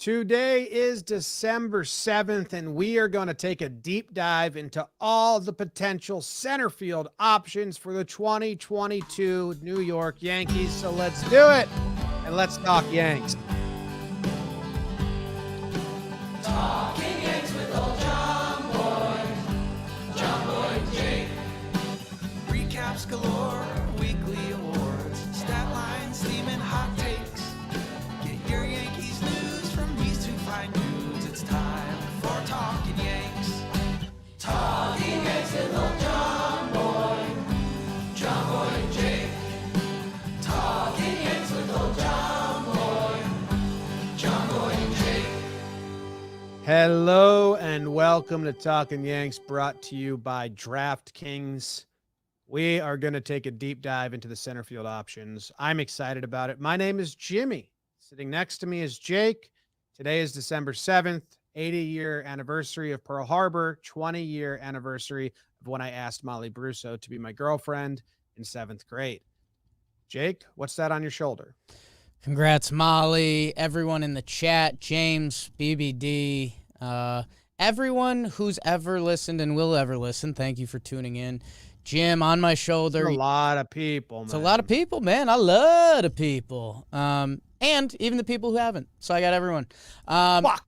Today is December 7th, and we are going to take a deep dive into all the potential center field options for the 2022 New York Yankees. So let's do it, and let's talk Yanks. Talking Yanks with old JOMBOY and Jake. Recaps galore, weekly awards, stat lines, theme, and hot takes. Get your Yankees news from these two fine dudes. It's time for Talkin' Yanks. Talking Yanks with old JOMBOY and Jake. Talking Yanks with old JOMBOY and Jake. Hello, and welcome to Talkin' Yanks, brought to you by DraftKings. We are going to take a deep dive into the center field options. I'm excited about it. My name is Jimmy. Sitting next to me is Jake. Today is December 7th, 80-year anniversary of Pearl Harbor, 20-year anniversary of when I asked Molly Brusso to be my girlfriend in 7th grade. Jake, what's that on your shoulder? Congrats, Molly, everyone in the chat, James, BBD, everyone who's ever listened and will ever listen. Thank you for tuning in. Jim, on my shoulder. It's a lot of people, man. It's a lot of people, man. I love the people. And even the people who haven't. So I got everyone. Fuck.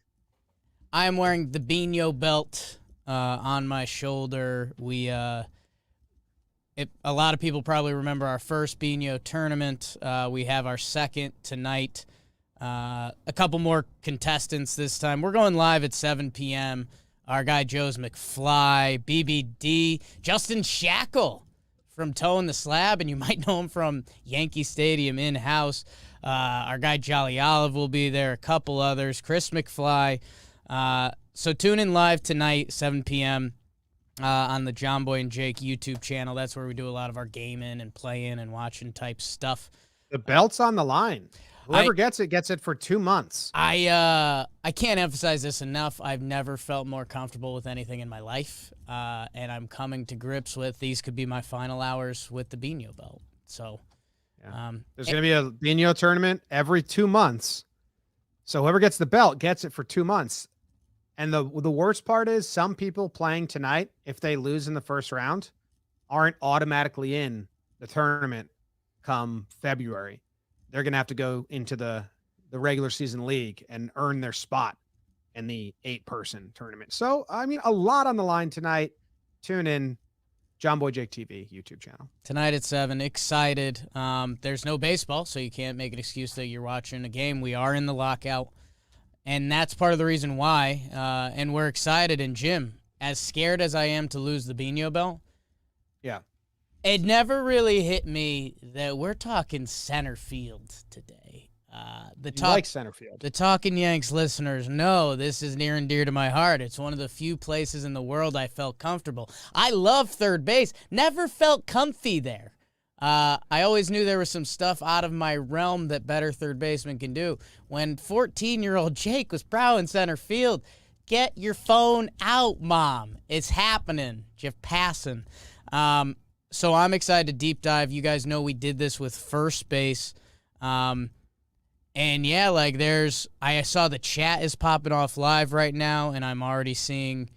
I am wearing the Bino belt on my shoulder. A lot of people probably remember our first Bino tournament. We have our second tonight. A couple more contestants this time. We're going live at 7 p.m. Our guy Joe's McFly, BBD, Justin Shackle from Towing the Slab, and you might know him from Yankee Stadium in-house. Our guy Jolly Olive will be there, a couple others, Chris McFly. So tune in live tonight, 7 p.m. On the JOMBOY and Jake YouTube channel. That's where we do a lot of our gaming and playing and watching type stuff. The belt's on the line. Whoever gets it for 2 months. I can't emphasize this enough. I've never felt more comfortable with anything in my life, and I'm coming to grips with these could be my final hours with the Bino belt. So, yeah. There's going to be a Bino tournament every 2 months. So whoever gets the belt gets it for 2 months. And the worst part is some people playing tonight, if they lose in the first round, aren't automatically in the tournament come February. They're going to have to go into the regular season league and earn their spot in the 8-person tournament. So, I mean, a lot on the line tonight. Tune in, JOMBOY Jake TV YouTube channel. Tonight at 7, excited. There's no baseball, so you can't make an excuse that you're watching a game. We are in the lockout, and that's part of the reason why. And we're excited. And Jim, as scared as I am to lose the Bino belt, yeah, it never really hit me that we're talking center field today. Like center field. The Talkin' Yanks listeners know this is near and dear to my heart. It's one of the few places in the world I felt comfortable. I love third base. Never felt comfy there. I always knew there was some stuff out of my realm that better third baseman can do. When 14-year-old Jake was prowling center field, get your phone out, Mom. It's happening. Jeff passing. So I'm excited to deep dive. You guys know we did this with first base. And yeah, like I saw the chat is popping off live right now, and I'm already seeing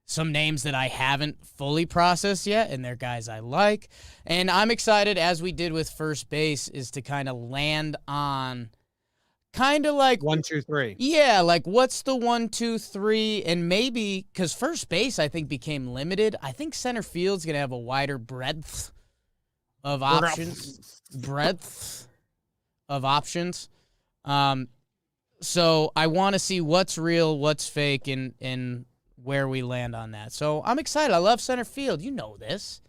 some names that I haven't fully processed yet, and they're guys I like. And I'm excited, as we did with first base, is to kind of land on kind of like 1, 2, 3. Yeah, like what's the 1, 2, 3, and maybe because first base I think became limited. I think center field's gonna have a wider breadth of options. So I want to see what's real, what's fake, and where we land on that. So I'm excited. I love center field. You know this.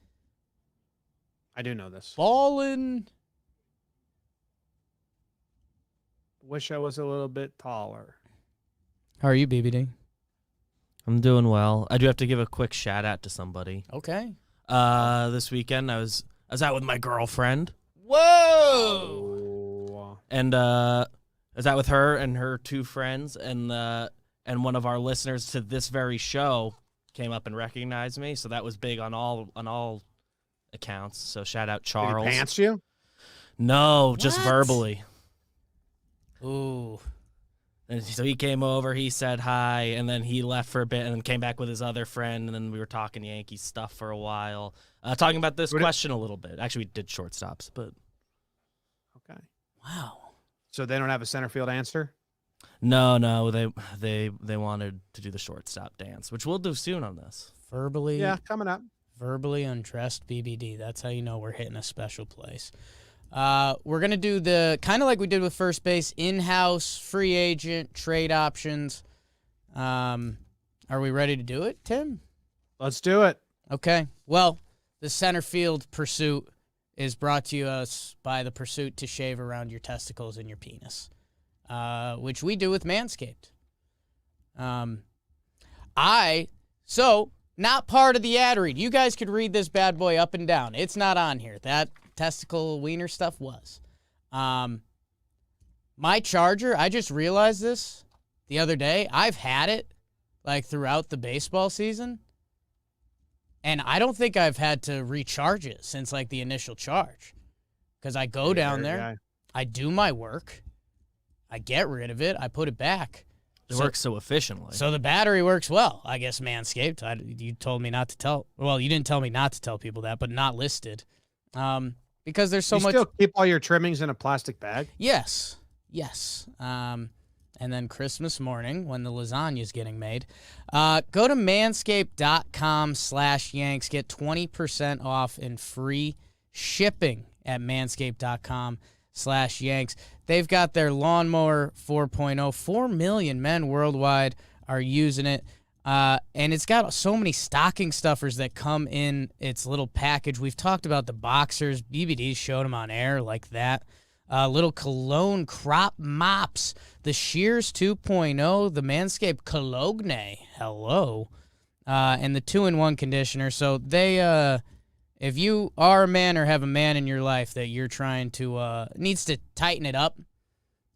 I do know this. Ballin'. Wish I was a little bit taller. How are you, BBD? I'm doing well. I do have to give a quick shout out to somebody. Okay. This weekend I was out with my girlfriend. Whoa! And I was out with her and her 2 friends, and one of our listeners to this very show came up and recognized me. So that was big on all accounts. So shout out Charles. Did he pants you? No, just What? verbally. Ooh. And so he came over, he said hi, and then he left for a bit and then came back with his other friend, and then we were talking Yankees stuff for a while. Talking about this question a little bit. Actually, we did shortstops, but... Okay. Wow. So they don't have a center field answer? No, they wanted to do the shortstop dance, which we'll do soon on this. Verbally undressed BBD. That's how you know we're hitting a special place. We're going to do the kind of like we did with first base, in-house, free agent, trade options. Are we ready to do it, Tim? Let's do it. Okay. Well, the center field pursuit is brought to us by the pursuit to shave around your testicles and your penis, which we do with Manscaped. Not part of the ad read. You guys could read this bad boy up and down. It's not on here. That testicle wiener stuff was. My charger, I just realized this the other day. I've had it like throughout the baseball season, and I don't think I've had to recharge it since like the initial charge, because I go down there, I do my work, I get rid of it, I put it back. It works so efficiently. So the battery works well, I guess. Manscaped. You told me not to tell. Well, you didn't tell me not to tell people that, but not listed. Because there's so much. You still keep all your trimmings in a plastic bag? Yes. And then Christmas morning, when the lasagna is getting made, go to manscaped.com/Yanks. Get 20% off and free shipping at manscaped.com/Yanks. They've got their lawnmower 4.0. 4 million men worldwide are using it. And it's got so many stocking stuffers that come in its little package. We've talked about the boxers. BBD showed them on air like that. Little cologne crop mops. The Shears 2.0. The Manscaped Cologne. Hello. And the 2-in-1 conditioner. So they... if you are a man or have a man in your life that you're trying to, needs to tighten it up,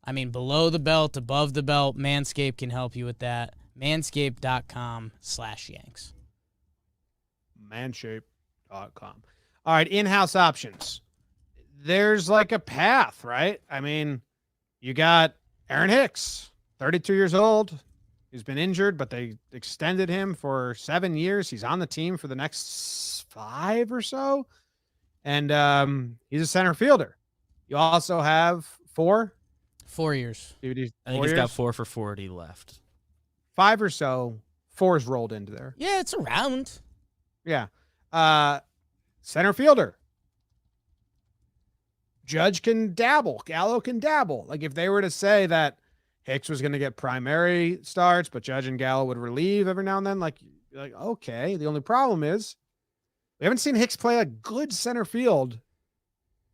I mean, below the belt, above the belt, Manscaped can help you with that. Manscaped.com/Yanks. Manscaped.com. All right, in-house options. There's like a path, right? I mean, you got Aaron Hicks, 32 years old. He's been injured, but they extended him for 7 years. He's on the team for the next 5 or so. And he's a center fielder. You also have 4 years. I think he's got 4 for 40 left. 5 or so. 4's rolled into there. Yeah, it's around. Yeah. Center fielder. Judge can dabble. Gallo can dabble. Like if they were to say that Hicks was going to get primary starts, but Judge and Gallo would relieve every now and then, like okay. The only problem is we haven't seen Hicks play a good center field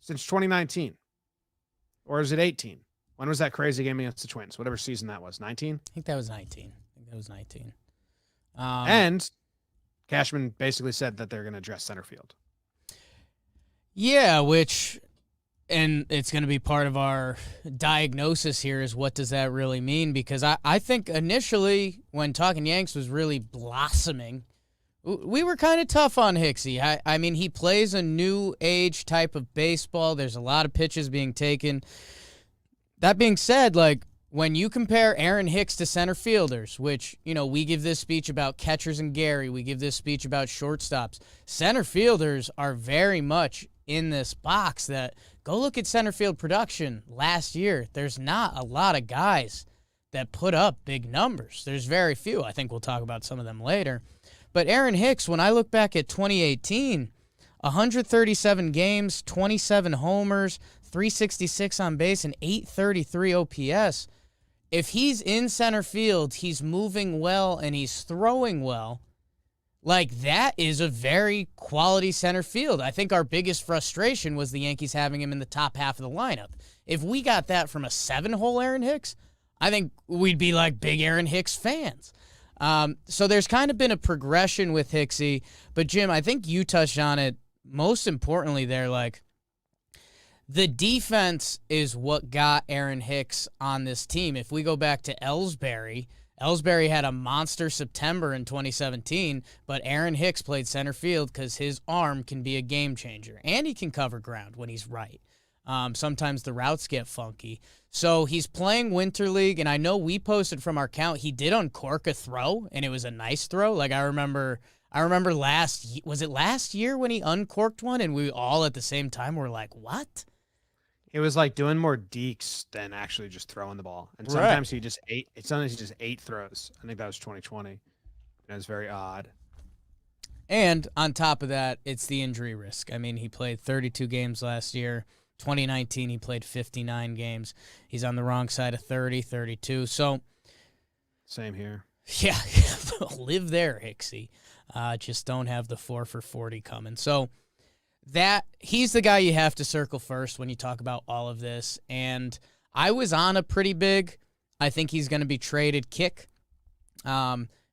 since 2019. Or is it 18? When was that crazy game against the Twins? Whatever season that was. 19? I think that was 19. And Cashman basically said that they're going to address center field. Yeah, and it's going to be part of our diagnosis here is what does that really mean? Because I think initially when Talkin Yanks was really blossoming, we were kind of tough on Hicksy. I mean, he plays a new age type of baseball. There's a lot of pitches being taken. That being said, like when you compare Aaron Hicks to center fielders, which, you know, we give this speech about catchers and Gary, we give this speech about shortstops. Center fielders are very much in this box that go look at center field production last year. There's not a lot of guys that put up big numbers. There's very few. I think we'll talk about some of them later. But Aaron Hicks, when I look back at 2018, 137 games, 27 homers, 366 on base, and 833 OPS. If he's in center field, he's moving well and he's throwing well. Like, that is a very quality center field. I think our biggest frustration was the Yankees having him in the top half of the lineup. If we got that from a 7-hole Aaron Hicks, I think we'd be like big Aaron Hicks fans. So there's kind of been a progression with Hicksy. But, Jim, I think you touched on it most importantly there. Like, the defense is what got Aaron Hicks on this team. If we go back to Ellsbury had a monster September in 2017, but Aaron Hicks played center field because his arm can be a game changer, and he can cover ground when he's right. Sometimes the routes get funky. So he's playing Winter League, and I know we posted from our count, he did uncork a throw, and it was a nice throw. Like, I remember was it last year when he uncorked one, and we all at the same time were like, what? It was like doing more dekes than actually just throwing the ball. And Right. sometimes he just ate throws. I think that was 2020. It was very odd. And on top of that, it's the injury risk. I mean, he played 32 games last year. 2019, he played 59 games. He's on the wrong side of 30, 32. So, Same here. yeah, live there, Hicksy. Just don't have the 4 for 40 coming. So, he's the guy you have to circle first when you talk about all of this. And I was on a pretty big, I think he's going to be traded kick.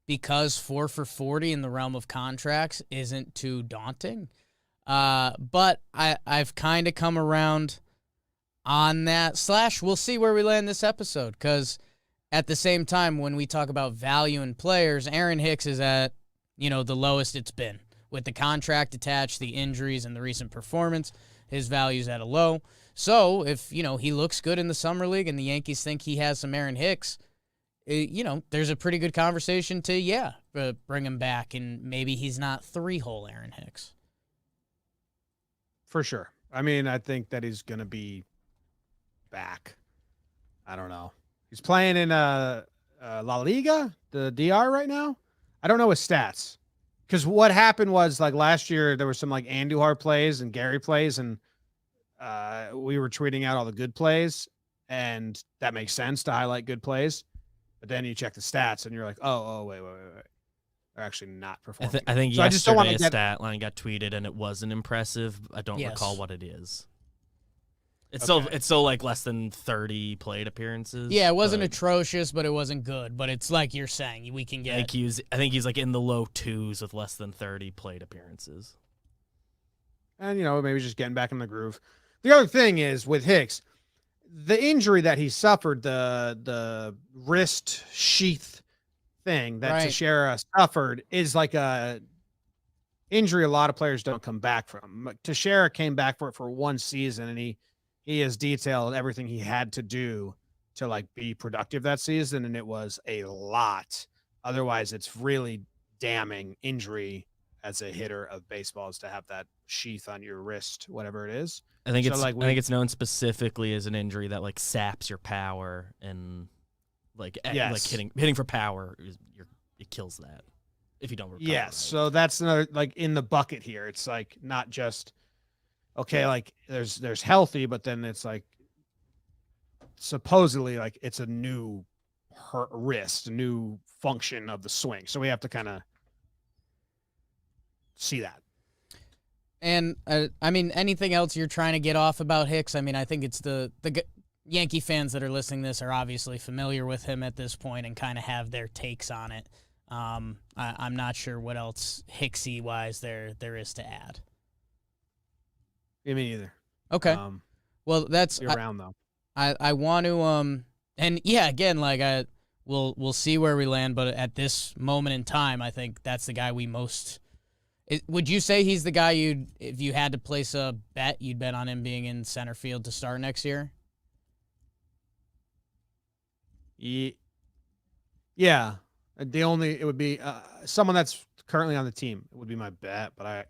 Because 4 for 40 in the realm of contracts isn't too daunting. But I've kind of come around on that. / we'll see where we land this episode. Because at the same time, when we talk about value in players, Aaron Hicks is at, the lowest it's been. With the contract attached, the injuries, and the recent performance, his value's at a low. So if, he looks good in the Summer League and the Yankees think he has some Aaron Hicks, there's a pretty good conversation to, bring him back, and maybe he's not 3-hole Aaron Hicks. For sure. I mean, I think that he's going to be back. I don't know. He's playing in La Liga, the DR right now. I don't know his stats. Because what happened was, like, last year, there was some, like, Andujar plays and Gary plays, and we were tweeting out all the good plays, and that makes sense to highlight good plays. But then you check the stats, and you're like, oh, wait. They're actually not performing. I think so I just don't want to yesterday's stat line got tweeted, and it wasn't impressive. I don't Yes. recall what it is. It's Okay. still like less than 30 plate appearances. Yeah, it wasn't but atrocious, but it wasn't good. But it's like you're saying, we can I get... think he's like in the low 2s with less than 30 plate appearances. And, maybe just getting back in the groove. The other thing is with Hicks, the injury that he suffered, the wrist sheath thing that Right. Teixeira suffered, is like a injury a lot of players don't come back from. Teixeira came back for one season, and he has detailed everything he had to do to, like, be productive that season, and it was a lot. Otherwise, it's really damning injury as a hitter of baseball is to have that sheath on your wrist, whatever it is. I think So, it's like, I think it's known specifically as an injury that like saps your power and like Yes. hitting for power it kills that if you don't recover. Yes. right. So that's another, like, in the bucket here. It's like not just okay, like there's healthy, but then it's like supposedly like it's a new wrist, a new function of the swing. So we have to kind of see that. And, I mean, anything else you're trying to get off about Hicks? I mean, I think it's the Yankee fans that are listening to this are obviously familiar with him at this point and kind of have their takes on it. I'm not sure what else Hicksy-wise there is to add. Yeah, me either. Okay. Well, that's... Be around though. I want to and yeah, again, like we'll see where we land, but at this moment in time, I think that's the guy we most... Would you say he's the guy if you had to place a bet, you'd bet on him being in center field to start next year? Yeah. It would be someone that's currently on the team. It would be my bet, but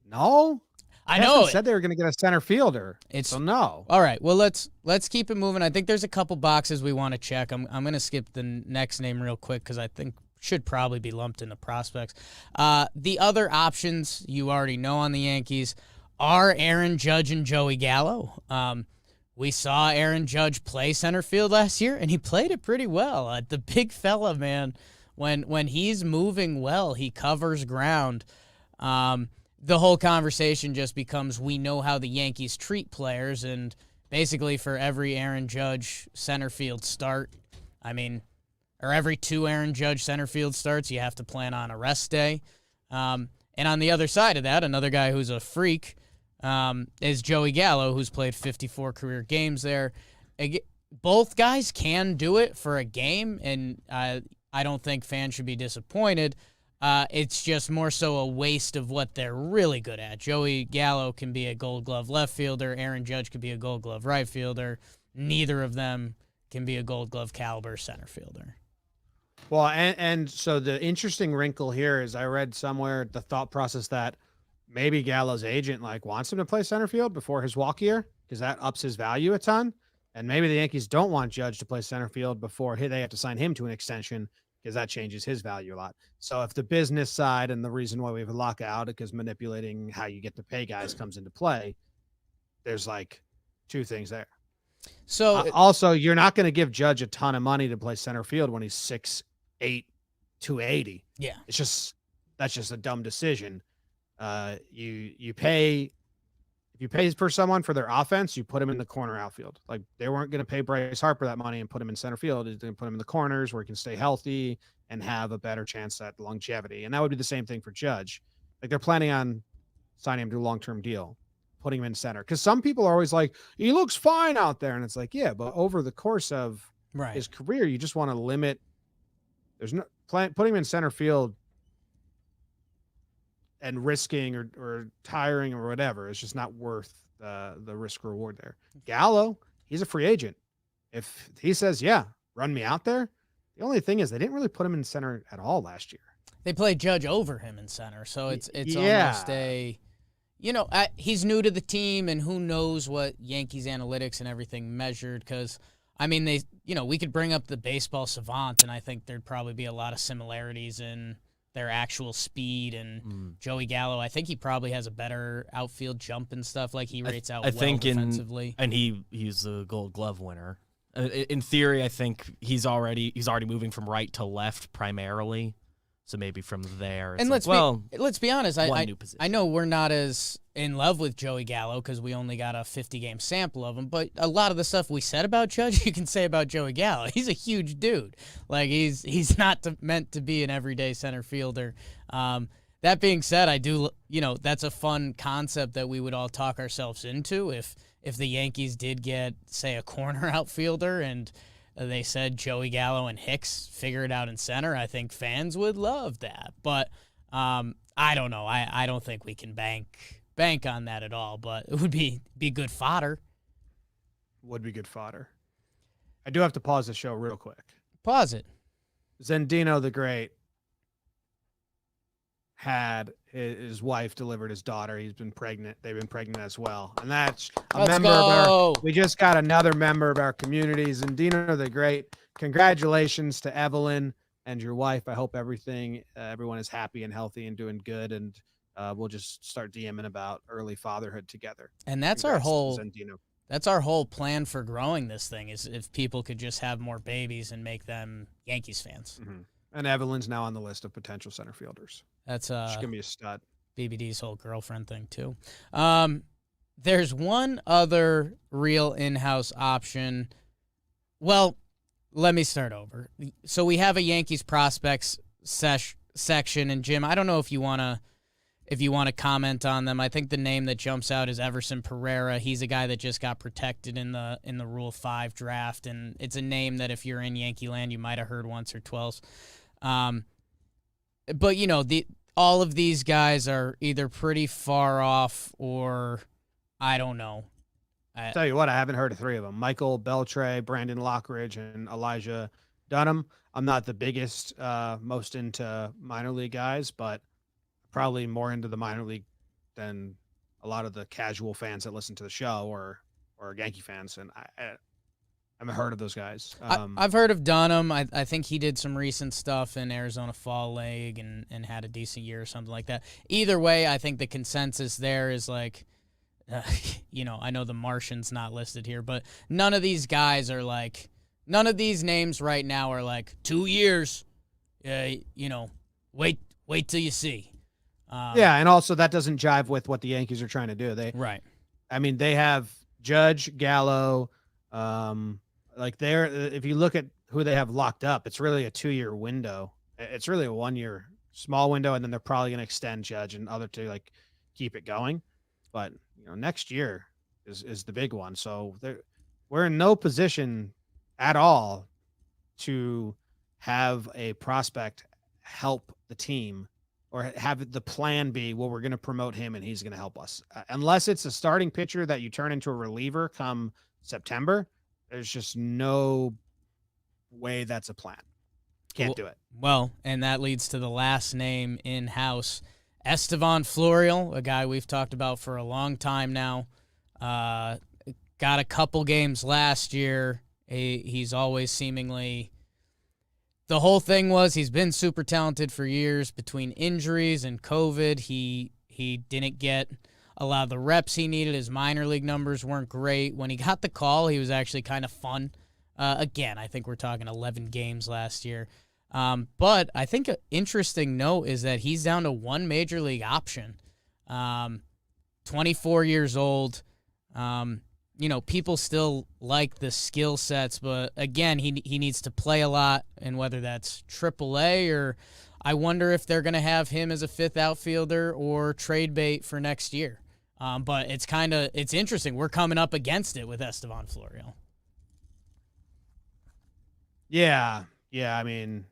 no. I know Said they were going to get a center fielder. So no. All right. Well, let's keep it moving. I think there's a couple boxes we want to check. I'm going to skip the next name real quick because I think should probably be lumped into prospects. The other options you already know on the Yankees are Aaron Judge and Joey Gallo. We saw Aaron Judge play center field last year, and he played it pretty well. The big fella, man, when he's moving well, he covers ground. The whole conversation just becomes we know how the Yankees treat players, and basically for every Aaron Judge center field start, or every 2 Aaron Judge center field starts, you have to plan on a rest day. And on the other side of that, another guy who's a freak is Joey Gallo, who's played 54 career games there. Both guys can do it for a game, and I don't think fans should be disappointed. It's just more so a waste of what they're really good at. Joey Gallo can be a Gold Glove left fielder. Aaron Judge could be a Gold Glove right fielder. Neither of them can be a Gold Glove caliber center fielder. Well, and so the interesting wrinkle here is I read somewhere the thought process that maybe Gallo's agent wants him to play center field before his walk year because that ups his value a ton. And maybe the Yankees don't want Judge to play center field before they have to sign him to an extension because that changes his value a lot. So if the business side and the reason why we have a lockout because manipulating how you get to pay guys comes into play, there's two things there. So also, you're not going to give Judge a ton of money to play center field when he's 6'8", 280. Yeah, That's just a dumb decision. You pay. If you pay for someone for their offense, you put them in the corner outfield. They weren't going to pay Bryce Harper that money and put him in center field. They're going to put him in the corners where he can stay healthy and have a better chance at longevity. And that would be the same thing for Judge. They're planning on signing him to a long-term deal, putting him in center. Because some people are always he looks fine out there. And it's yeah, but over the course of his career, you just want to limit. There's no putting him in center field and risking or tiring or whatever. It's just not worth the risk reward there. Gallo, he's a free agent. If he says, yeah, run me out there. The only thing is they didn't really put him in center at all last year. They played Judge over him in center. So it's almost he's new to the team and who knows what Yankees analytics and everything measured. Because we could bring up the baseball savant and I think there'd probably be a lot of similarities in their actual speed and Joey Gallo. I think he probably has a better outfield jump and stuff. He rates out defensively. And he's a Gold Glove winner. In theory, I think he's already moving from right to left primarily. So maybe from there, it's and let's be honest. I know we're not as in love with Joey Gallo because we only got a 50-game sample of him. But a lot of the stuff we said about Judge, you can say about Joey Gallo. He's a huge dude. He's not meant to be an everyday center fielder. That being said, I do. That's a fun concept that we would all talk ourselves into if the Yankees did get, say, a corner outfielder and they said Joey Gallo and Hicks figure it out in center. I think fans would love that. But I don't know. I don't think we can bank on that at all. But it would be good fodder. Would be good fodder. I do have to pause the show real quick. Pause it. Zendino the Great had his wife delivered his daughter. He's been pregnant. They've been pregnant as well. And that's we just got another member of our community, Zendino the Great. Congratulations to Evelyn and your wife. I hope everyone is happy and healthy and doing good. And we'll just start DMing about early fatherhood together. And that's our whole plan for growing this thing is if people could just have more babies and make them Yankees fans. Mm-hmm. And Evelyn's now on the list of potential center fielders. That's she's gonna be a stud. BBD's whole girlfriend thing too. There's one other real in-house option. Well, let me start over. So we have a Yankees prospects section, and Jim, I don't know if you wanna comment on them. I think the name that jumps out is Everson Pereira. He's a guy that just got protected in the Rule 5 draft, and it's a name that if you're in Yankee land, you might have heard once or twice. But all of these guys are either pretty far off or I don't know. I'll tell you what, I haven't heard of three of them: Michael Beltre, Brandon Lockridge, and Elijah Dunham. I'm not the biggest, most into minor league guys, but probably more into the minor league than a lot of the casual fans that listen to the show or Yankee fans. And I haven't heard of those guys. I've heard of Dunham. I think he did some recent stuff in Arizona Fall League and had a decent year or something like that. Either way, I think the consensus there is I know the Martian's not listed here, but none of these guys are none of these names right now are 2 years. Wait till you see. Yeah, and also that doesn't jive with what the Yankees are trying to do. They have Judge, Gallo, if you look at who they have locked up, it's really a 2-year window. It's really a 1-year small window, and then they're probably going to extend Judge and other to keep it going. But next year is the big one. So we're in no position at all to have a prospect help the team or have the plan be, well, we're going to promote him and he's going to help us. Unless it's a starting pitcher that you turn into a reliever come September, there's just no way that's a plan. Can't do it. Well, and that leads to the last name in-house, Estevan Florial, a guy we've talked about for a long time now. Got a couple games last year. He's always seemingly... The whole thing was he's been super talented for years. Between injuries and COVID, he didn't get a lot of the reps he needed. His minor league numbers weren't great. When he got the call, he was actually kind of fun. Again, I think we're talking 11 games last year. But I think an interesting note is that he's down to one major league option. 24 years old. People still like the skill sets, but again, he needs to play a lot, and whether that's AAA or I wonder if they're going to have him as a fifth outfielder or trade bait for next year. But it's interesting. We're coming up against it with Estevan Florial. Yeah. I mean,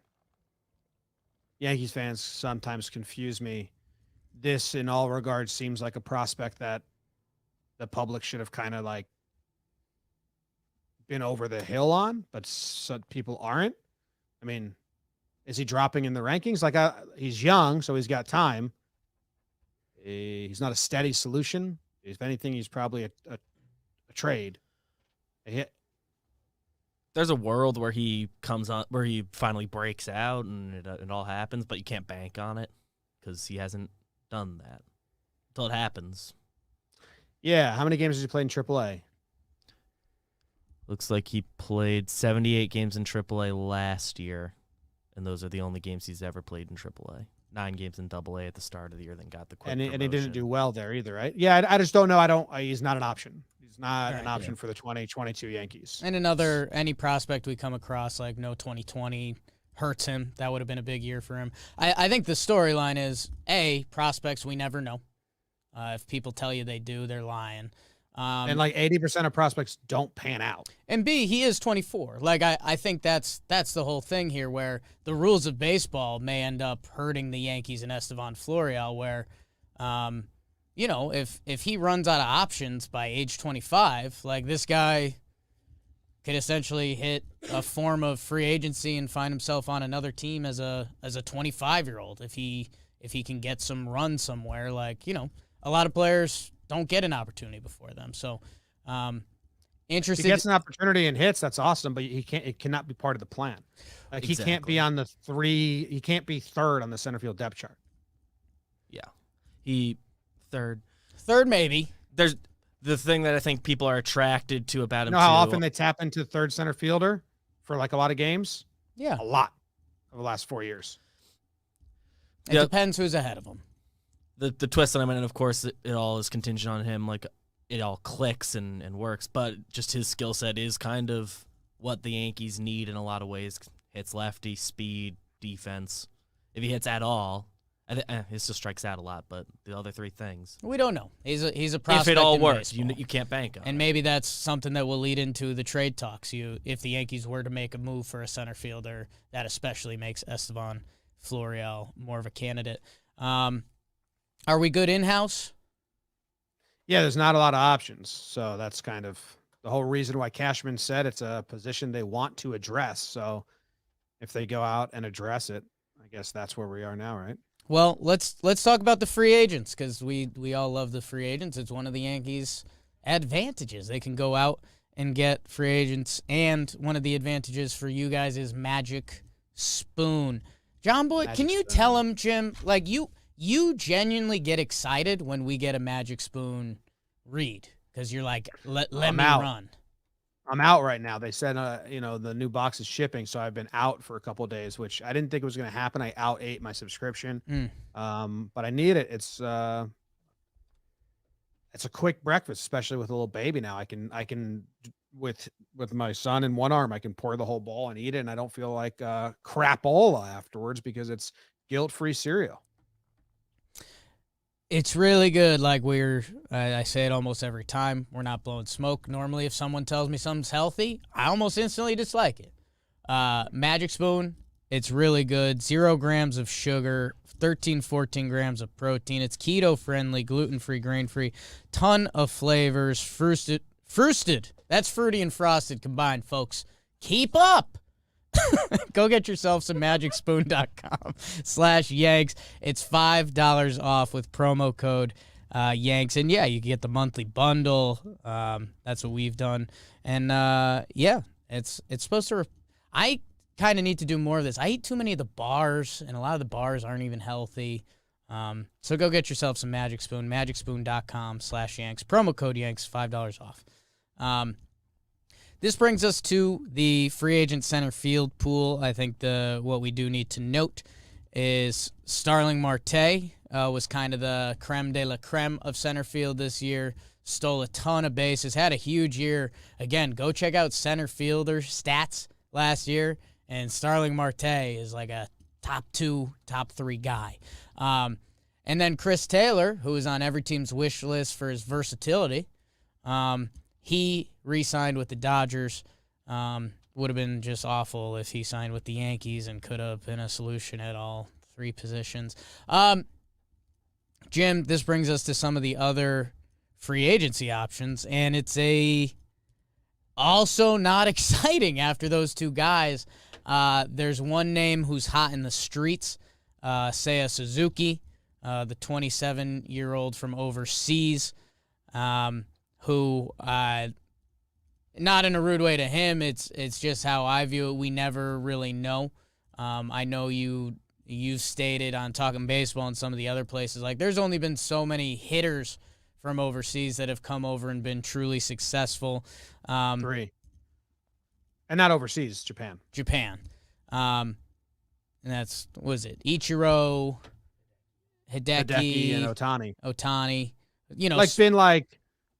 Yankees fans sometimes confuse me. This, in all regards, seems like a prospect that the public should have kind of like been over the hill on, but some people aren't. I mean, is he dropping in the rankings? Like, he's young, so he's got time. He's not a steady solution. If anything, he's probably a trade. There's a world where he comes on, where he finally breaks out and it all happens, but you can't bank on it because he hasn't done that until it happens. Yeah. How many games has he played in AAA? Looks like he played 78 games in AAA last year, and those are the only games he's ever played in AAA. 9 games in AA at the start of the year, then got the quick and he promotion. didn't do well there either, right? Yeah, I just don't know. He's not an option. He's not an option for the 2022 Yankees. And any prospect we come across, like no 2020 hurts him. That would have been a big year for him. I think the storyline is, prospects we never know. If people tell you they do, they're lying. And like 80% of prospects don't pan out. And B, he is 24. Like I think that's the whole thing here, where the rules of baseball may end up hurting the Yankees and Estevan Florial, where, if he runs out of options by age 25, like this guy could essentially hit a form of free agency and find himself on another team as a 25-year-old if he can get some run somewhere. Like, a lot of players don't get an opportunity before them. So, interesting. If he gets an opportunity and hits, that's awesome, but it cannot be part of the plan. Like He can't be on he can't be third on the center field depth chart. Yeah. Third maybe. There's the thing that I think people are attracted to about him. You know how often they tap into third center fielder for like a lot of games? Yeah. A lot over the last 4 years. It depends who's ahead of him. The twist that I'm in, and of course, it all is contingent on him. Like, it all clicks and works, but just his skill set is kind of what the Yankees need in a lot of ways. Hits lefty, speed, defense. If he hits at all, he still strikes out a lot, but the other three things. We don't know. He's a prospect. If it all in works, baseball. you can't bank on it. And maybe that's something that will lead into the trade talks. If the Yankees were to make a move for a center fielder, that especially makes Estevan Florial more of a candidate. Are we good in-house? Yeah, there's not a lot of options. So that's kind of the whole reason why Cashman said it's a position they want to address. So if they go out and address it, I guess that's where we are now, right? Well, let's talk about the free agents, because we all love the free agents. It's one of the Yankees' advantages. They can go out and get free agents, and one of the advantages for you guys is Magic Spoon. JOMBOY, can you tell him, Jim, like you genuinely get excited when we get a Magic Spoon read, because you're like, let me run. I'm out right now. They said, the new box is shipping, so I've been out for a couple of days, which I didn't think was going to happen. I ate my subscription, but I need it. It's a quick breakfast, especially with a little baby now. I can with my son in one arm, I can pour the whole bowl and eat it, and I don't feel like crapola afterwards because it's guilt-free cereal. It's really good. Like I say it almost every time. We're not blowing smoke. Normally, if someone tells me something's healthy, I almost instantly dislike it. Magic Spoon, It's really good. 0 grams of sugar, 13, 14 grams of protein. It's keto-friendly, gluten-free, grain-free. Ton of flavors. Frosted. That's fruity and frosted combined, folks. Keep up. Go get yourself some magicspoon.com/Yanks. It's $5 off with promo code Yanks. And, yeah, you can get the monthly bundle. That's what we've done. And, yeah, it's supposed to I kind of need to do more of this. I eat too many of the bars, and a lot of the bars aren't even healthy. So go get yourself some Magic Spoon, magicspoon.com/Yanks. Promo code Yanks, $5 off. This brings us to the free agent center field pool. I think what we do need to note is Starling Marte was kind of the creme de la creme of center field this year. Stole a ton of bases, had a huge year. Again, go check out center fielder stats last year, and Starling Marte is like a top 2, top 3 guy. And then Chris Taylor, who is on every team's wish list for his versatility, he re-signed with the Dodgers. Would have been just awful if he signed with the Yankees and could have been a solution at all 3 positions. Jim, this brings us to some of the other free agency options, and it's also not exciting after those 2 guys. There's one name who's hot in the streets, Seiya Suzuki, the 27-year-old from overseas, who, not in a rude way to him, it's just how I view it. We never really know. I know you've stated on Talkin' Baseball and some of the other places, like there's only been so many hitters from overseas that have come over and been truly successful. 3. And not overseas, Japan. And that's, was it Ichiro, Hideki, and Otani. You know,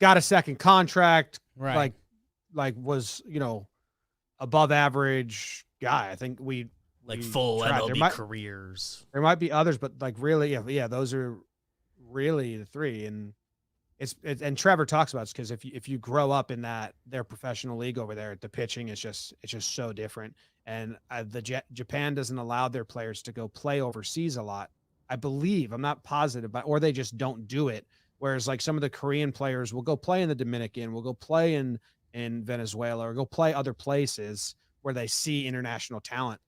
got a second contract, right? Like was, above average guy. I think we full MLB careers. There might be others, but really, yeah, those are really the 3. And and Trevor talks about it because if you grow up in their professional league over there, the pitching is just so different. And Japan doesn't allow their players to go play overseas a lot. I believe, I'm not positive, or they just don't do it. Whereas like some of the Korean players will go play in the Dominican, will go play in Venezuela, or go play other places where they see international talent.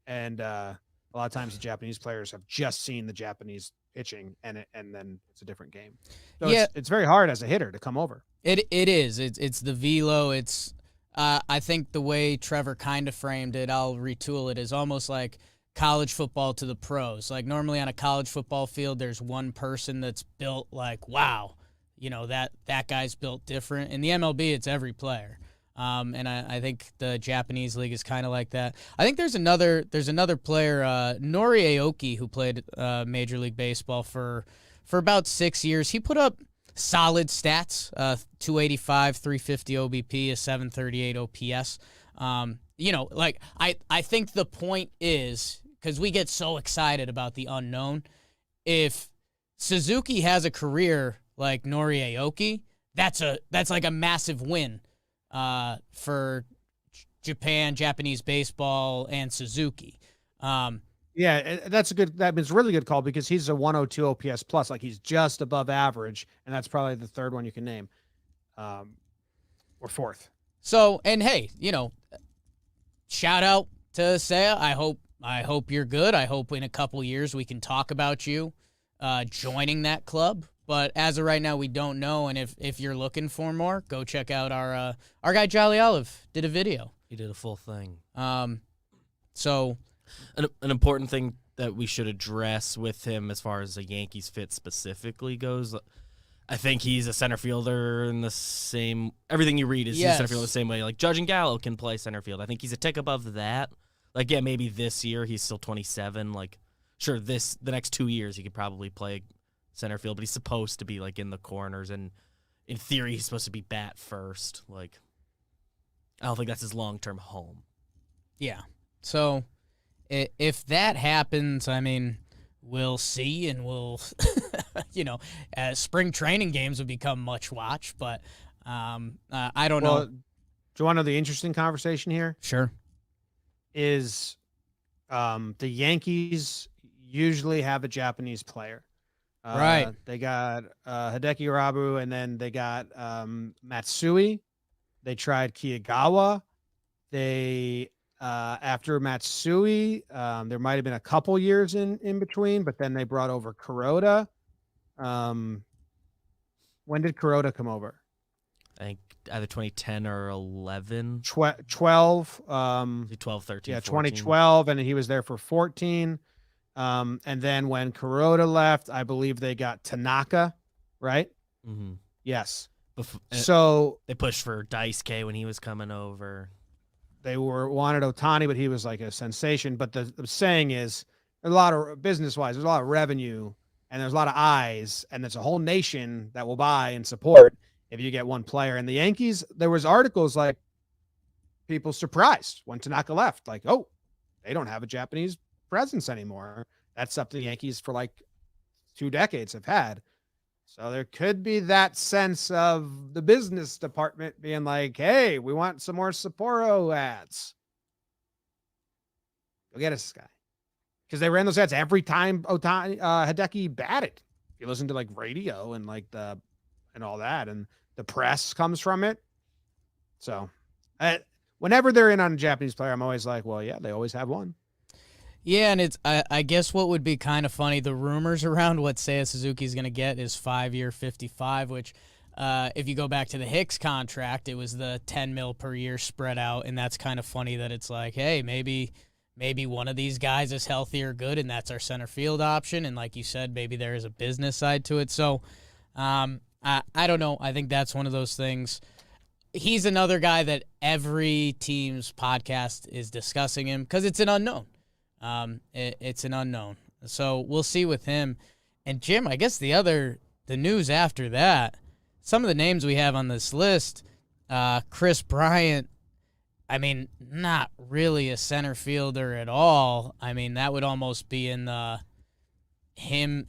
And a lot of times the Japanese players have just seen the Japanese pitching, and then it's a different game. So yeah, it's very hard as a hitter to come over. It is. It's the velo. It's I think the way Trevor kind of framed it, I'll retool it, is almost like college football to the pros. Like normally on a college football field, there's one person that's built like, wow, that guy's built different. In the MLB, it's every player. And I think the Japanese league is kind of like that. I think there's another player, Nori Aoki, who played Major League Baseball for about 6 years. He put up solid stats, 285, 350 OBP, a 738 OPS. I think the point is, because we get so excited about the unknown, if Suzuki has a career like Nori Aoki, that's like a massive win for Japanese baseball and Suzuki. Yeah, that's a really good call, because he's a 102 OPS plus, like he's just above average, and that's probably the 3rd one you can name, or 4th. So, and hey, shout out to Seiya. I hope you're good. I hope in a couple years we can talk about you joining that club. But as of right now, we don't know. And if you're looking for more, go check out our guy Jolly Olive did a video. He did a full thing. So an important thing that we should address with him as far as the Yankees fit specifically goes, I think he's a center fielder in the same. Everything you read is he's a center fielder the same way. Like Judge and Gallo can play center field. I think he's a tick above that. Like, yeah, maybe this year he's still 27. Like, sure, the next 2 years he could probably play center field, but he's supposed to be like in the corners, and in theory he's supposed to be bat first. Like, I don't think that's his long-term home. Yeah. So if that happens, I mean, we'll see, and we'll, spring training games will become much watched, but I don't know. Do you want to know the interesting conversation here? Sure. Is The Yankees usually have a Japanese player. Right. They got Hideki Irabu, and then they got Matsui. They tried Kiyagawa. They after Matsui, there might have been a couple years in between, but then they brought over Kuroda. When did Kuroda come over? I think either 2010 or 11. 12. 12, 13, Yeah, 14. 2012, and he was there for 14. And then when Kuroda left, I believe they got Tanaka, right? Mm-hmm. Yes. So So they pushed for Daisuke when he was coming over. they wanted Otani, but he was like a sensation. But the saying is, there's a lot of business-wise, there's a lot of revenue, and there's a lot of eyes, and there's a whole nation that will buy and support if you get one player. And the Yankees, there was articles like people surprised when Tanaka left, like, oh, they don't have a Japanese presence anymore. That's something the Yankees for like 2 decades have had. So there could be that sense of the business department being like, hey, we want some more Sapporo ads. Go get us this guy. Because they ran those ads every time Otani, Hideki batted. If you listen to like radio and like and all that, and the press comes from it. So whenever they're in on a Japanese player, I'm always like, well, yeah, they always have one. Yeah, and it's I guess what would be kind of funny, the rumors around what Seiya Suzuki is going to get is 5-year 55, which if you go back to the Hicks contract, it was the 10 mil per year spread out, and that's kind of funny that it's like, hey, maybe one of these guys is healthy or good, and that's our center field option, and like you said, maybe there is a business side to it. So I don't know. I think that's one of those things. He's another guy that every team's podcast is discussing him because it's an unknown. It's an unknown. So we'll see with him. And Jim, I guess the news after that, some of the names we have on this list, Chris Bryant, I mean, not really a center fielder at all. I mean, that would almost be in the him,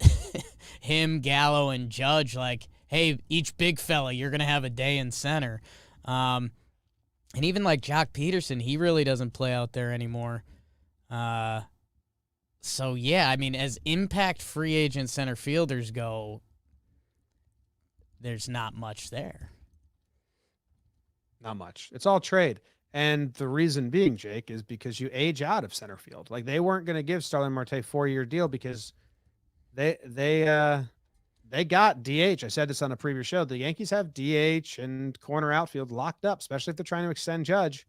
Gallo, and Judge, like, hey, each big fella, you're going to have a day in center. And even like Jock Peterson, he really doesn't play out there anymore. So yeah, I mean, as impact free agent center fielders go, there's not much there. Not much. It's all trade. And the reason being, Jake, is because you age out of center field. Like they weren't going to give Starlin Marte a 4-year deal because they got DH. I said this on a previous show. The Yankees have DH and corner outfield locked up, especially if they're trying to extend Judge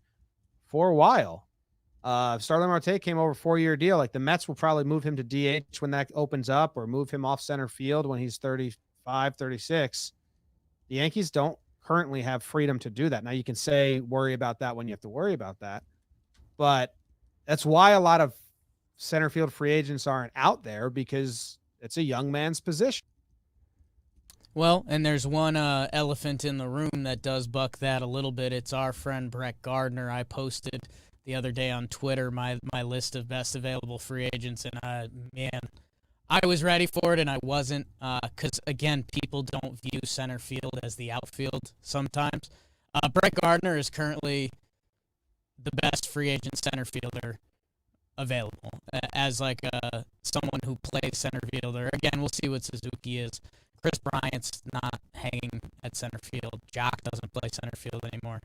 for a while. If Starlin Marte came over 4-year deal, like the Mets will probably move him to DH when that opens up or move him off center field when he's 35, 36. The Yankees don't currently have freedom to do that. Now you can say worry about that when you have to worry about that, but that's why a lot of center field free agents aren't out there because it's a young man's position. Well, and there's one elephant in the room that does buck that a little bit. It's our friend Brett Gardner. I posted the other day on Twitter my list of best available free agents, and man, I was ready for it and I wasn't, because again, people don't view center field as the outfield sometimes. Brett Gardner is currently the best free agent center fielder available as like someone who plays center fielder. Again, we'll see what Suzuki is. Chris Bryant's not hanging at center field. Jock doesn't play center field anymore.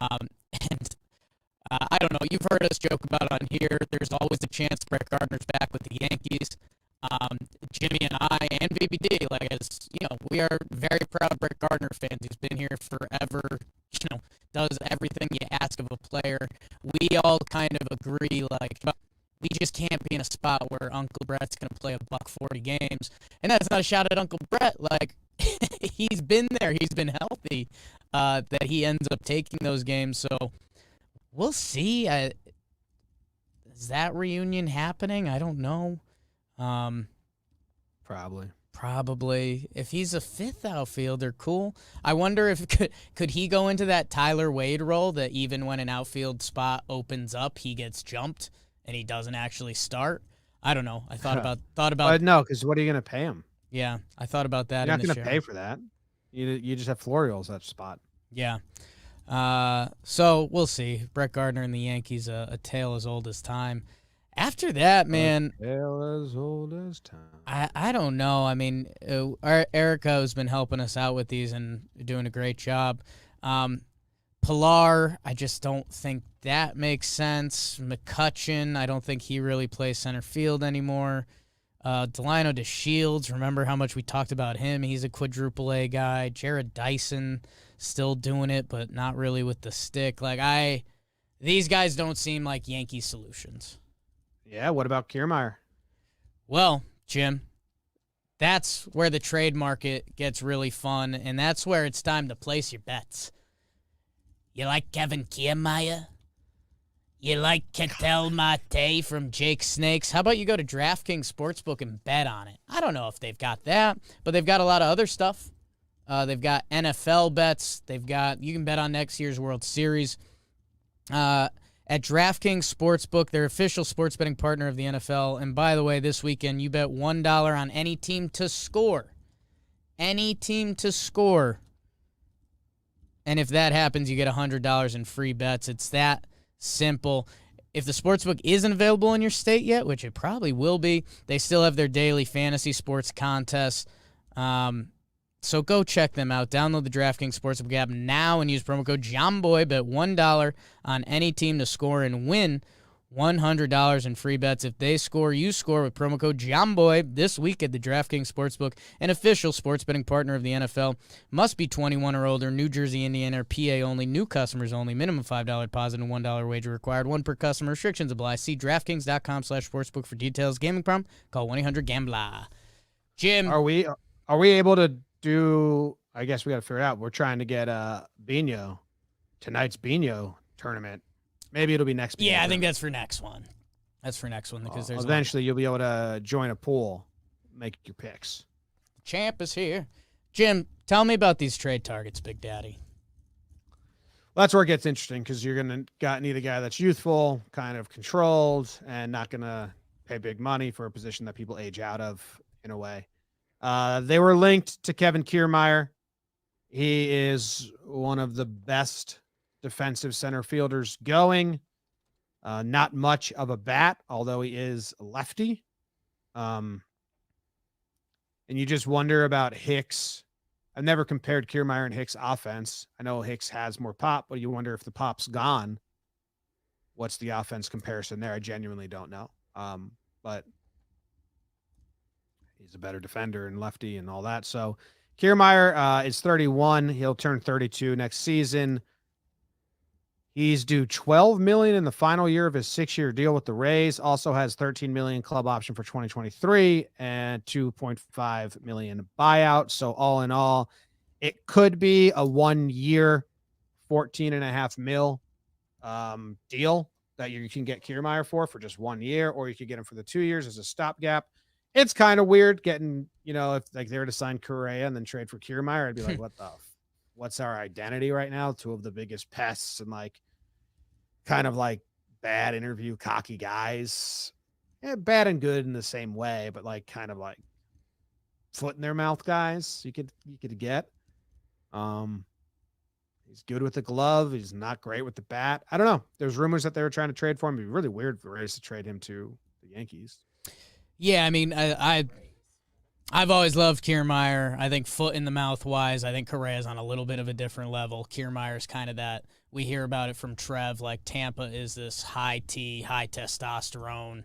And I don't know. You've heard us joke about on here. There's always a chance Brett Gardner's back with the Yankees. Jimmy and I and BBD, like, as you know, we are very proud Brett Gardner fans. He's been here forever. You know, does everything you ask of a player. We all kind of agree, like, we just can't be in a spot where Uncle Brett's going to play $140 games. And that's not a shot at Uncle Brett. Like, he's been there. He's been healthy. That he ends up taking those games. So we'll see. Is that reunion happening? I don't know. Probably. If he's a fifth outfielder, cool. I wonder if could he go into that Tyler Wade role that even when an outfield spot opens up, he gets jumped and he doesn't actually start. I don't know. I thought about. No, because what are you going to pay him? Yeah, I thought about that. You're not going to pay for that. You just have Florial's that spot. Yeah. So we'll see. Brett Gardner and the Yankees, a tale as old as time. After that, man, Tale as old as time. I don't know. I mean, Erica has been helping us out with these and doing a great job. Pilar, I just don't think that makes sense. McCutcheon, I don't think he really plays center field anymore. Delino DeShields, remember how much we talked about him? He's a quadruple A guy. Jared Dyson, still doing it, but not really with the stick. These guys don't seem like Yankee solutions. Yeah, what about Kiermaier? Well, Jim, that's where the trade market gets really fun, and that's where it's time to place your bets. You like Kevin Kiermaier? You like Ketel Marte from Jake Snakes? How about you go to DraftKings Sportsbook and bet on it? I don't know if they've got that, but they've got a lot of other stuff. They've got NFL bets. You can bet on next year's World Series. At DraftKings Sportsbook, their official sports betting partner of the NFL. And by the way, this weekend, you bet $1 on any team to score. Any team to score. And if that happens, you get $100 in free bets. It's that simple. If the sportsbook isn't available in your state yet, which it probably will be, they still have their daily fantasy sports contests. So go check them out. Download the DraftKings Sportsbook app now and use promo code JOMBOY. Bet $1 on any team to score and win $100 in free bets. If they score, you score with promo code JOMBOY this week at the DraftKings Sportsbook, an official sports betting partner of the NFL. Must be 21 or older, New Jersey, Indiana, or PA only, new customers only, minimum $5 deposit and $1 wager required, one per customer, restrictions apply. See DraftKings.com/sportsbook for details. Gambling problem? Call 1-800-GAMBLER. Jim. Are we able to do, I guess we got to figure it out. We're trying to get Bino, tonight's Bino tournament. Maybe it'll be next. Yeah, I think that's for next one. That's for next one because there's eventually you'll be able to join a pool, make your picks. Champ is here. Jim, tell me about these trade targets, Big Daddy. Well, that's where it gets interesting because you're going to need a guy that's youthful, kind of controlled, and not going to pay big money for a position that people age out of in a way. They were linked to Kevin Kiermaier. He is one of the best defensive center fielders going. Not much of a bat, although he is a lefty. And you just wonder about Hicks. I've never compared Kiermaier and Hicks offense. I know Hicks has more pop, but you wonder if the pop's gone. What's the offense comparison there? I genuinely don't know. But he's a better defender and lefty and all that. So Kiermaier is 31. He'll turn 32 next season. He's due $12 million in the final year of his 6-year deal with the Rays. Also has $13 million club option for 2023 and $2.5 million buyout. So all in all, it could be a 1-year, $14.5 million deal that you can get Kiermaier for just 1 year, or you could get him for the 2 years as a stopgap. It's kind of weird getting, if like they were to sign Correa and then trade for Kiermaier, I'd be like, what's our identity right now? Two of the biggest pests and kind of bad interview, cocky guys. Yeah, bad and good in the same way, but kind of foot in their mouth guys you could get. He's good with the glove. He's not great with the bat. I don't know. There's rumors that they were trying to trade for him. It'd be really weird for the Rays to trade him to the Yankees. Yeah, I mean, I've always loved Kiermaier. I think foot in the mouth wise, I think Correa's on a little bit of a different level. Kiermaier's kind of that. We hear about it from Trev, Tampa is this high T, high testosterone.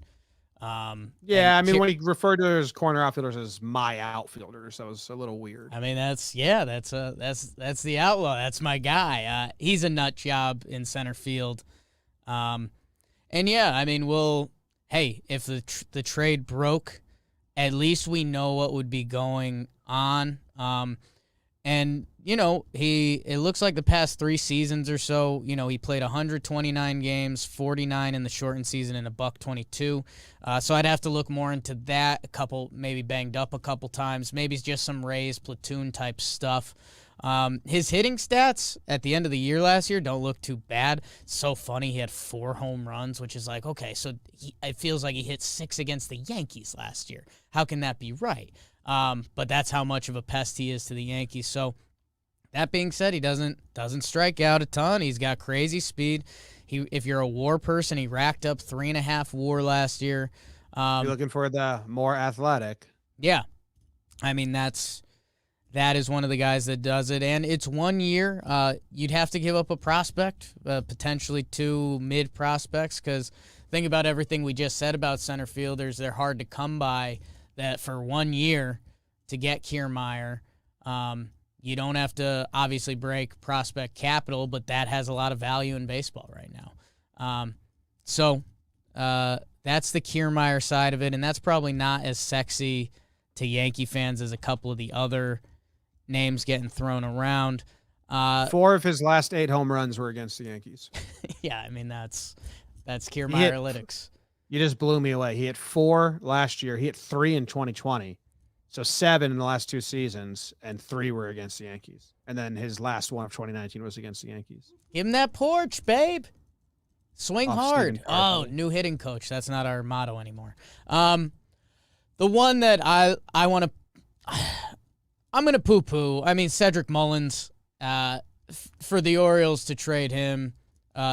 When he referred to his corner outfielders as my outfielders, that was a little weird. I mean, that's the outlaw. That's my guy. He's a nut job in center field. If the trade broke, at least we know what would be going on. It looks like the past 3 seasons or so, he played 129 games, 49 in the shortened season and $122. So I'd have to look more into that. A couple, maybe banged up a couple times. Maybe it's just some Rays platoon type stuff. His hitting stats at the end of the year last year don't look too bad. It's so funny. He had 4 home runs, which is okay, so it feels like he hit 6 against the Yankees last year. How can that be right? But that's how much of a pest he is to the Yankees. So That being said, he doesn't strike out a ton. He's got crazy speed. If you're a WAR person, he racked up 3.5 WAR last year. You're looking for the more athletic. Yeah, I mean that is one of the guys that does it, and it's 1 year. You'd have to give up a prospect, potentially 2 mid prospects, because think about everything we just said about center fielders. They're hard to come by. That for 1 year to get Kiermaier. You don't have to obviously break prospect capital, but that has a lot of value in baseball right now. So that's the Kiermaier side of it, and that's probably not as sexy to Yankee fans as a couple of the other names getting thrown around. 4 of his last 8 home runs were against the Yankees. Yeah, I mean that's Kiermaier analytics. You just blew me away. He hit 4 last year. He hit 3 in 2020. So 7 in the last 2 seasons, and 3 were against the Yankees. And then his last one of 2019 was against the Yankees. Give him that porch, babe. Swing hard. Stephen Oh, new hitting coach. That's not our motto anymore. The one that I want to, I'm going to poo-poo. I mean, Cedric Mullins, for the Orioles to trade him,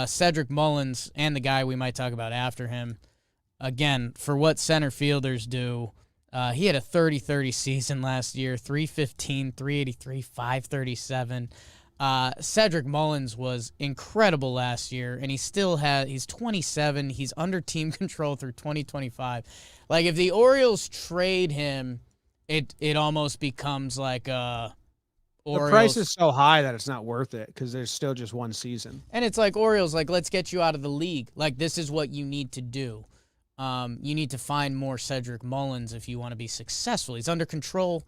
Cedric Mullins and the guy we might talk about after him, again, for what center fielders do. He had a 30-30 season last year, 315, 383, 537. Cedric Mullins was incredible last year, and he's 27. He's under team control through 2025. Like, if the Orioles trade him, it almost becomes like Orioles. The price is so high that it's not worth it because there's still just 1 season. And it's like Orioles, like, let's get you out of the league. Like, this is what you need to do. You need to find more Cedric Mullins if you want to be successful. He's under control.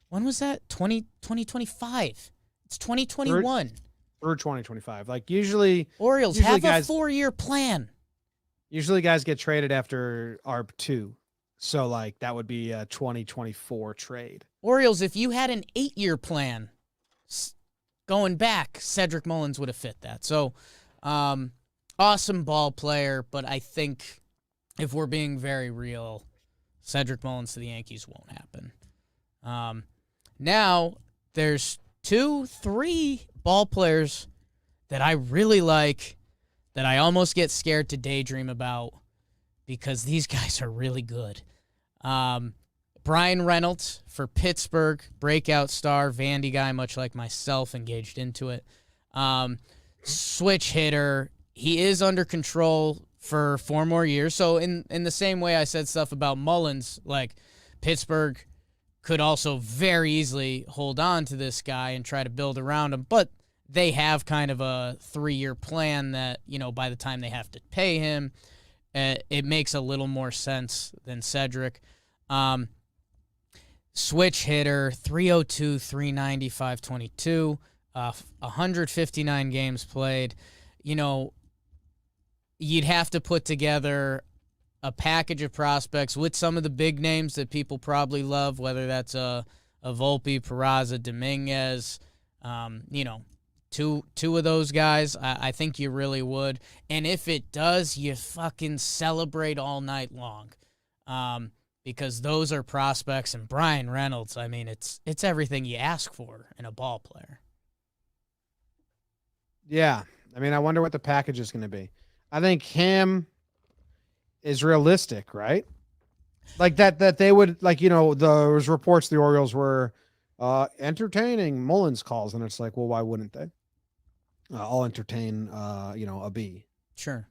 When was that? 2025. It's 2021. Through 2025. Like usually Orioles have a 4-year plan. Usually guys get traded after ARB2. So like that would be a 2024 trade. Orioles, if you had an 8-year plan going back, Cedric Mullins would have fit that. So awesome ball player, but I think if we're being very real, Cedric Mullins to the Yankees won't happen. Now, there's 2-3 ball players that I really like that I almost get scared to daydream about because these guys are really good. Bryan Reynolds for Pittsburgh, breakout star, Vandy guy, much like myself, engaged into it. Switch hitter. He is under control for 4 more years. So in the same way I said stuff about Mullins, like Pittsburgh could also very easily hold on to this guy and try to build around him, but they have kind of a 3-year plan that, by the time they have to pay him, it makes a little more sense than Cedric. Switch hitter, 302, 390, 522, 159 games played. You'd have to put together a package of prospects with some of the big names that people probably love, whether that's a Volpe, Peraza, Dominguez, two of those guys. I think you really would. And if it does, you fucking celebrate all night long, because those are prospects. And Bryan Reynolds, I mean, it's everything you ask for in a ball player. Yeah, I mean, I wonder what the package is going to be. I think him is realistic, right? Like that they would, those reports the Orioles were entertaining Mullins calls, and it's like, well, why wouldn't they? I'll entertain, a B. Sure.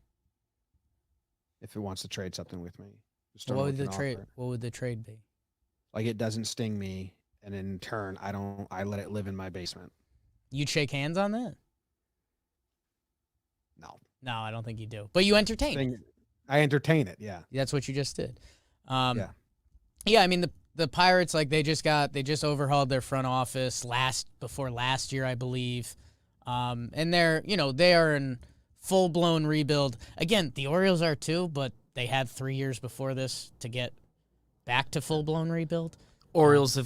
If it wants to trade something with me. What would the trade be? Like, it doesn't sting me, and in turn, I let it live in my basement. You'd shake hands on that? No, I don't think you do. But you entertain it. I entertain it, yeah. That's what you just did. Yeah, I mean, the Pirates, like, they just overhauled their front office before last year, I believe. And they are in full-blown rebuild. Again, the Orioles are too, but they had 3 years before this to get back to full-blown rebuild. Orioles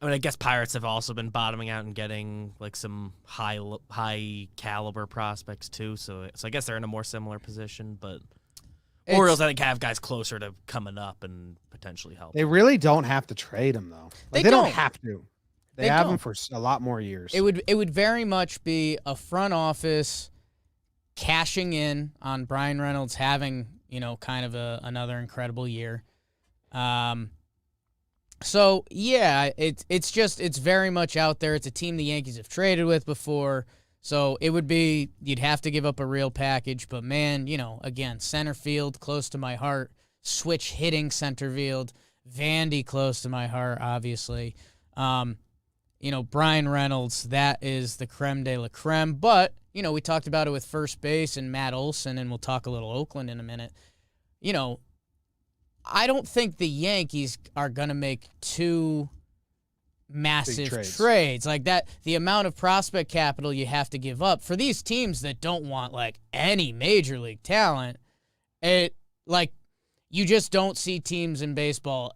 I guess Pirates have also been bottoming out and getting like some high caliber prospects too. So I guess they're in a more similar position, but Orioles I think have guys closer to coming up and potentially help. They really don't have to trade him though. They don't have to. They have don't. him for a lot more years. It would very much be a front office cashing in on Bryan Reynolds having, kind of another incredible year. So yeah, it's very much out there. It's a team the Yankees have traded with before. So it would be, you'd have to give up a real package, but man, again, center field close to my heart, switch hitting center field, Vandy close to my heart, obviously. Bryan Reynolds, that is the creme de la creme, but we talked about it with first base and Matt Olson, and we'll talk a little Oakland in a minute. I don't think the Yankees are going to make two massive trades like that. The amount of prospect capital you have to give up for these teams that don't want like any major league talent, you just don't see teams in baseball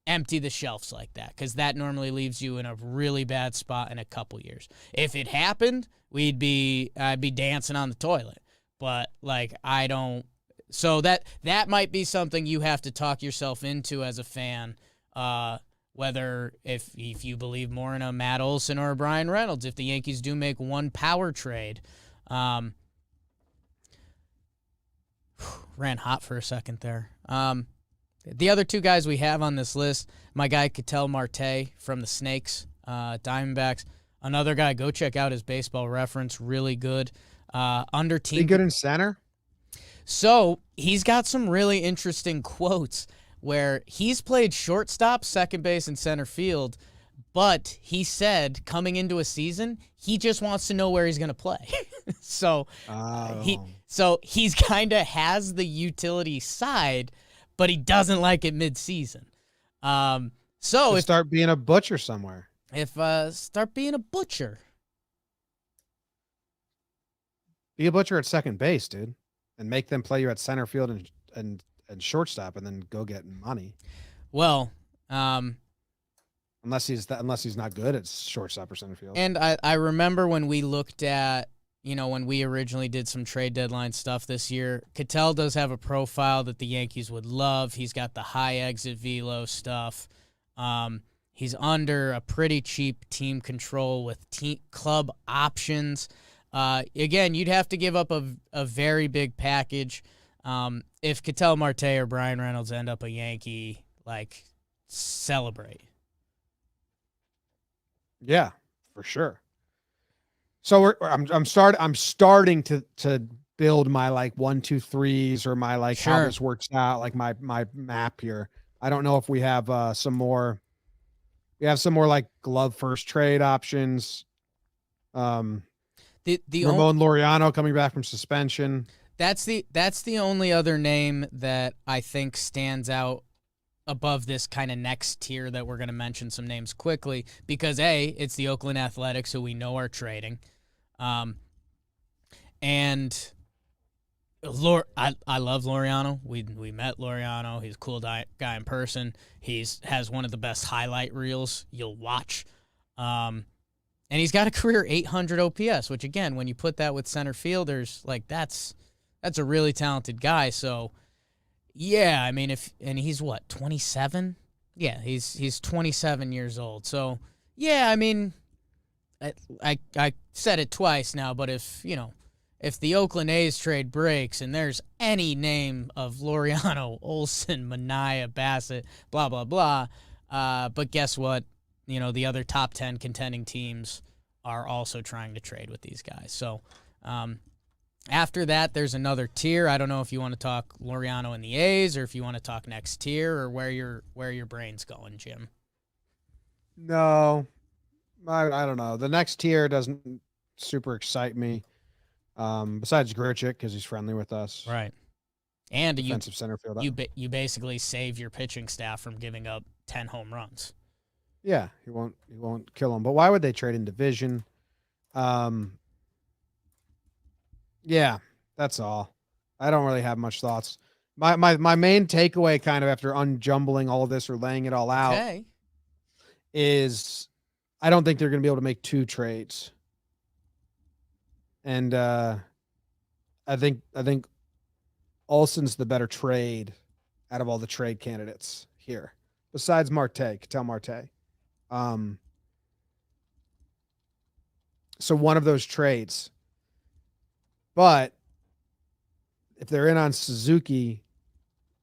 empty the shelves like that, because that normally leaves you in a really bad spot in a couple years. If it happened, I'd be dancing on the toilet. But I don't. So that might be something you have to talk yourself into as a fan. Whether if you believe more in a Matt Olson or a Bryan Reynolds, if the Yankees do make one power trade. Ran hot for a second there. The other two guys we have on this list, my guy Ketel Marte from the Snakes, Diamondbacks. Another guy, go check out his Baseball Reference, really good. Under team. Be good in center? So he's got some really interesting quotes where he's played shortstop, second base, and center field, but he said coming into a season, he just wants to know where he's going to play. So he's kind of has the utility side, but he doesn't like it mid-season. Start being a butcher somewhere. Start being a butcher. Be a butcher at second base, dude, and make them play you at center field and shortstop, and then go get money. Well, unless he's not good at shortstop or center field. And I remember when we looked at, when we originally did some trade deadline stuff this year, Ketel does have a profile that the Yankees would love. He's got the high exit velo stuff. He's under a pretty cheap team control with club options. Again, you'd have to give up a very big package. If Ketel Marte or Bryan Reynolds end up a Yankee, celebrate. Yeah, for sure. So I'm starting to build my 1, 2, 3s or my Sure. how this works out, my map here. I don't know if we have some more. We have some more glove first trade options. The Ramon Laureano coming back from suspension. That's the only other name that I think stands out above this kind of next tier that we're going to mention some names quickly, because it's the Oakland Athletics, who we know are trading. And I love Laureano. We met Laureano. He's a cool guy in person. Has one of the best highlight reels you'll watch. And he's got a career 800 OPS, which again, when you put that with center fielders, that's a really talented guy. So yeah, I mean, he's what, 27? Yeah, he's 27 years old. So yeah, I mean, I said it twice now, but if the Oakland A's trade breaks and there's any name of Laureano, Olson, Manaea, Bassett, blah, blah, blah, but guess what? The other top 10 contending teams are also trying to trade with these guys. So after that, there's another tier. I don't know if you want to talk Laureano and the A's, or if you want to talk next tier, or where your brain's going, Jim. No, I don't know. The next tier doesn't super excite me. Besides Grichuk, because he's friendly with us. Right. And defensive center field. You basically save your pitching staff from giving up 10 home runs. Yeah, he won't kill him. But why would they trade in division? Yeah, that's all. I don't really have much thoughts. My main takeaway, kind of after unjumbling all of this or laying it all out, is I don't think they're going to be able to make two trades. And I think Olson's the better trade out of all the trade candidates here, besides Marte, Ketel Marte. So one of those trades. But if they're in on Suzuki,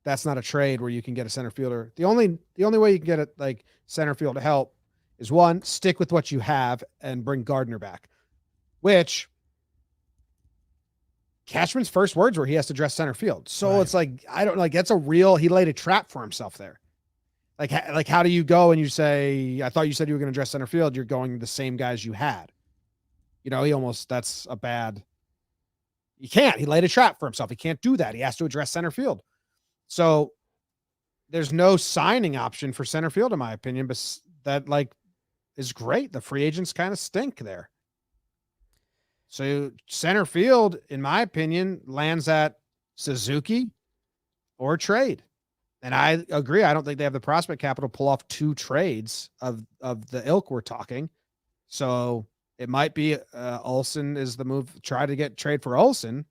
that's not a trade where you can get a center fielder. The only way you can get it like center field help is one, stick with what you have and bring Gardner back, which Cashman's first words were he has to dress center field. So Right. it's like, I don't like, that's he laid a trap for himself there. Like how do you go and you say, I thought you said you were going to dress center field. You're going the same guys you had, that's a bad, you can't, he laid a trap for himself. He can't do that. He has to address center field. So there's no signing option for center field, in my opinion, but that is great. The free agents kind of stink there. So center field, in my opinion, lands at Suzuki or trade. And I agree. I don't think they have the prospect capital to pull off 2 trades of the ilk we're talking. So it might be Olsen is the move. Try to trade for Olsen.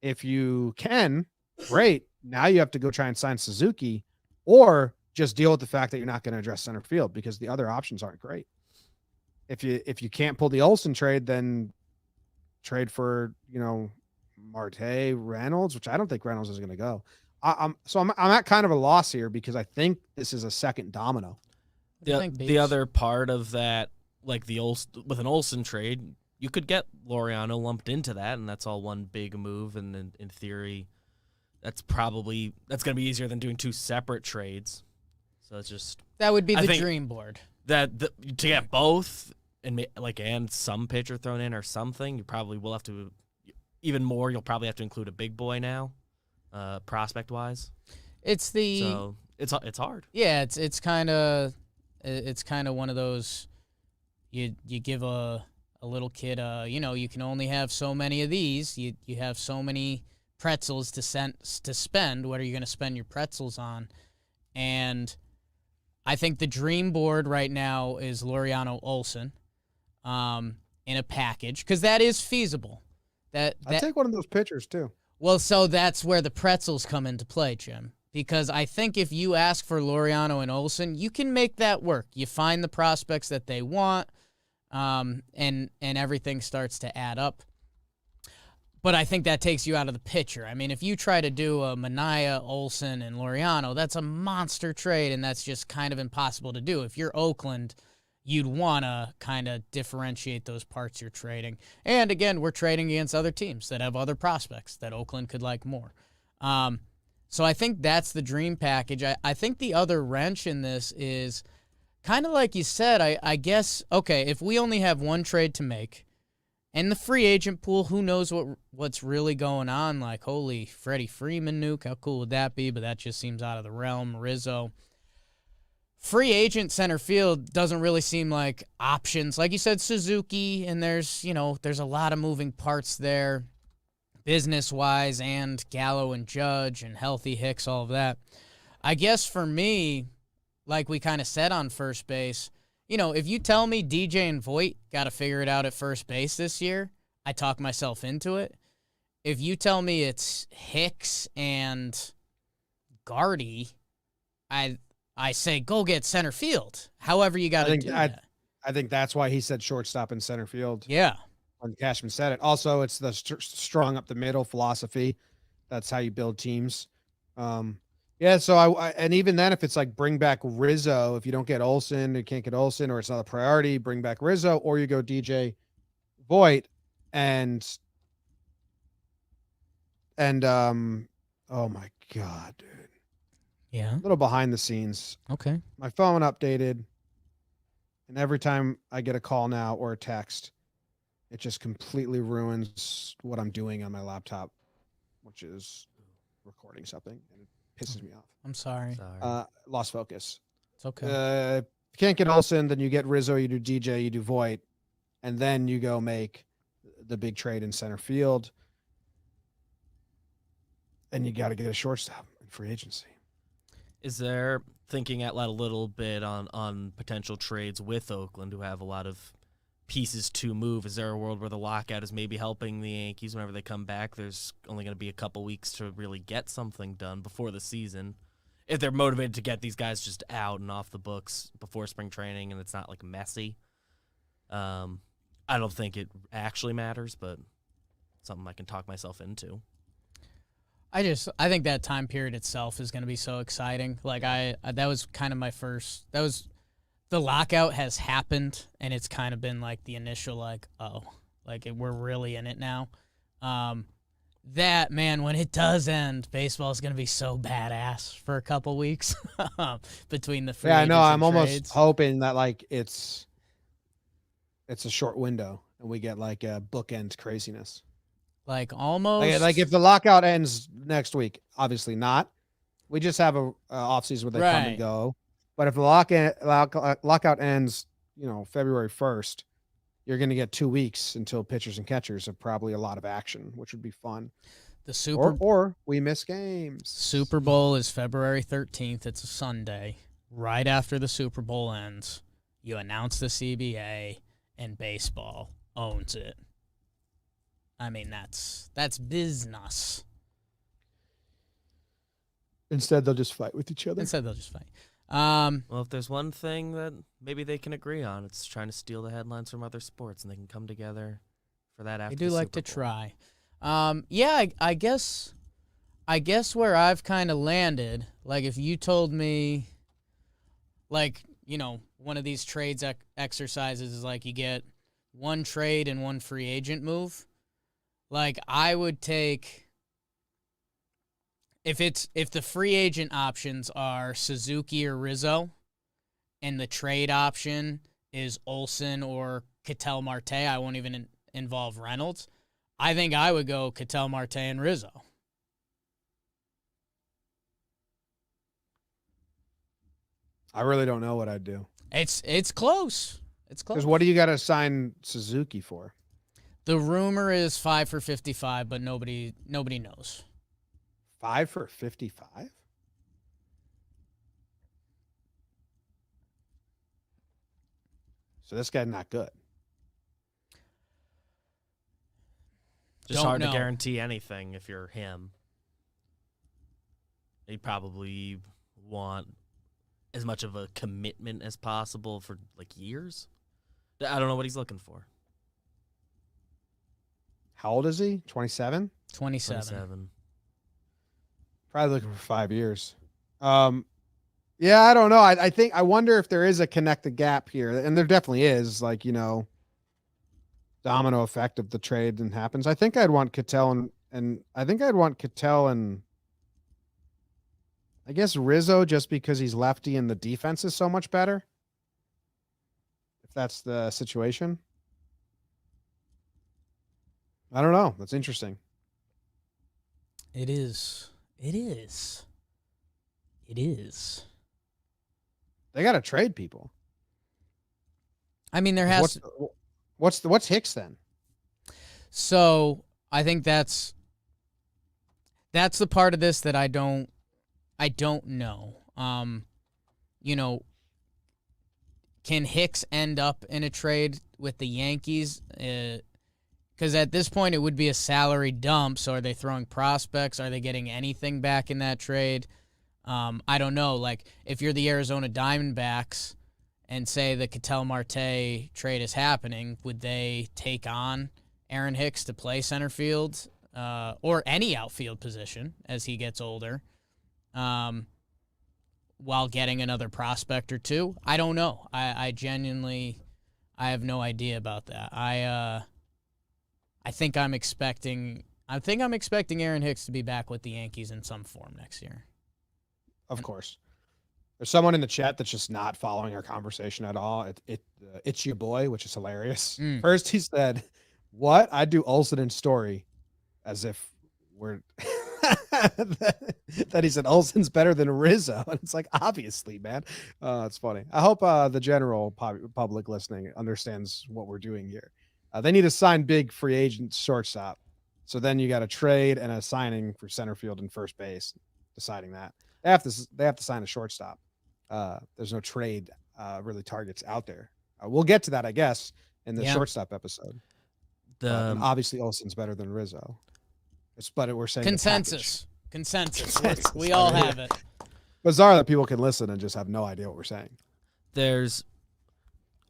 If you can, great. Now you have to go try and sign Suzuki, or just deal with the fact that you're not going to address center field because the other options aren't great. If you can't pull the Olsen trade, then trade for, Marte, Reynolds, which I don't think Reynolds is going to go. I'm at kind of a loss here because I think this is a second domino. The other part of that, like with an Olsen trade, you could get Laureano lumped into that, and that's all one big move. And then in theory, that's going to be easier than doing 2 separate trades. So it's just That would be the dream board. To get both and some pitcher thrown in or something, you probably will have to even more. You'll probably have to include a big boy now, prospect wise. It's hard. Yeah, it's kind of one of those. You give a little kid you can only have so many of these. You have so many pretzels to spend. What are you going to spend your pretzels on? And I think the dream board right now is Laureano Olsen in a package, because that is feasible. I'd take one of those pitchers too. Well, so that's where the pretzels come into play, Jim. Because I think if you ask for Laureano and Olsen, you can make that work. You find the prospects that they want, and everything starts to add up. But I think that takes you out of the picture. I mean, if you try to do a Manaea, Olsen, and Laureano, that's a monster trade, and that's just kind of impossible to do. If you're Oakland, you'd want to kind of differentiate those parts you're trading. And again, we're trading against other teams that have other prospects that Oakland could like more. So I think that's the dream package. I think the other wrench in this is kind of like you said, I guess, okay, if we only have one trade to make, and the free agent pool, who knows what's really going on? Like, holy, Freddie Freeman nuke, how cool would that be? But that just seems out of the realm. Rizzo. Free agent center field doesn't really seem like options. Like you said, Suzuki, and there's a lot of moving parts there, business-wise, and Gallo and Judge and healthy Hicks, all of that. I guess for me, like we kind of said on first base, if you tell me DJ and Voit got to figure it out at first base this year, I talk myself into it. If you tell me it's Hicks and Gardy, I say go get center field. However you got to do that. I think that's why he said shortstop and center field. Yeah. When Cashman said it. Also, it's the strong up the middle philosophy. That's how you build teams. Yeah, so and even then, if it's like bring back Rizzo, if you don't get Olsen, you can't get Olsen, or it's not a priority, bring back Rizzo, or you go DJ Voit and oh my God, dude. Yeah. A little behind the scenes. Okay. My phone updated, and every time I get a call now or a text, it just completely ruins what I'm doing on my laptop, which is recording something, and it pisses me off. I'm sorry. Lost focus. It's okay. If you can't get Olsen, then you get Rizzo, you do DJ, you do Voit, and then you go make the big trade in center field. And you got to get a shortstop in free agency. Is there thinking out loud a little bit on potential trades with Oakland, who have a lot of pieces to move? Is there a world where the lockout is maybe helping the Yankees whenever they come back? There's only going to be a couple weeks to really get something done before the season. If they're motivated to get these guys just out and off the books before spring training and it's not like messy. I I don't think it actually matters, but something I can talk myself into. I think that time period itself is going to be so exciting. Like that was kind of my first. That was the lockout has happened, and it's kind of been like the initial like, oh, like we're really in it now. That, man, when it does end, baseball is going to be so badass for a couple weeks between the free Yeah, I know. agents and I'm almost trades. hoping that like it's a short window and we get like a bookend craziness. Like almost Like if the lockout ends next week, obviously not. We just have a offseason where they come Right. and go. But if the lockout ends, February 1st, you're going to get 2 weeks until pitchers and catchers have probably a lot of action, which would be fun. the Or we miss games. Super Bowl is February 13th. It's a Sunday. Right after the Super Bowl ends, you announce the CBA, and baseball owns it. I mean, that's business. Instead, they'll just fight with each other. Instead, they'll just fight. Well, if there's one thing that maybe they can agree on, it's trying to steal the headlines from other sports, and they can come together for that after They do the like Super to Bowl. try. Yeah, I guess where I've kind of landed, like if you told me, like, one of these trades exercises is like you get one trade and one free agent move. Like I would take, if the free agent options are Suzuki or Rizzo, and the trade option is Olsen or Ketel Marte, I won't even involve Reynolds. I think I would go Ketel Marte and Rizzo. I really don't know what I'd do. It's close. It's close. Because what do you got to sign Suzuki for? The rumor is 5 for 55, but nobody knows. 5 for 55? So this guy's not good. Just Don't hard know. to guarantee anything if you're him. You probably want as much of a commitment as possible for like years. I don't know what he's looking for. How old is he? 27? 27. 27. Probably looking for 5 years. Yeah, I don't know. I wonder if there is a connected gap here, and there definitely is. Like domino effect of the trade and happens. I think I'd want Ketel and I think I'd want Ketel and I guess Rizzo just because he's lefty and the defense is so much better. If that's the situation. I don't know. That's interesting. It is. They got to trade people. I mean, there has What's Hicks then? So I think that's the part of this that I don't know. Can Hicks end up in a trade with the Yankees? Because at this point it would be a salary dump. So are they throwing prospects? Are they getting anything back in that trade? I don't know. Like if you're the Arizona Diamondbacks and say the Ketel Marte trade is happening, would they take on Aaron Hicks to play center field or any outfield position as he gets older while getting another prospect or two? I don't know. I genuinely have no idea about that. I think I'm expecting Aaron Hicks to be back with the Yankees in some form next year. Of course. There's someone in the chat that's just not following our conversation at all. It's your boy, which is hilarious. First, he said, "What? I do Olsen and Story," as if we're that he said Olsen's better than Rizzo, and it's like obviously, man. It's funny. I hope the general public listening understands what we're doing here. They need to sign big free agent shortstop, so then you got a trade and a signing for center field and first base. Deciding that they have to sign a shortstop. There's no trade really targets out there. We'll get to that, I guess, in the shortstop episode. And obviously, Olsen's better than Rizzo. But we're saying Consensus. We all have it. Bizarre that people can listen and just have no idea what we're saying. There's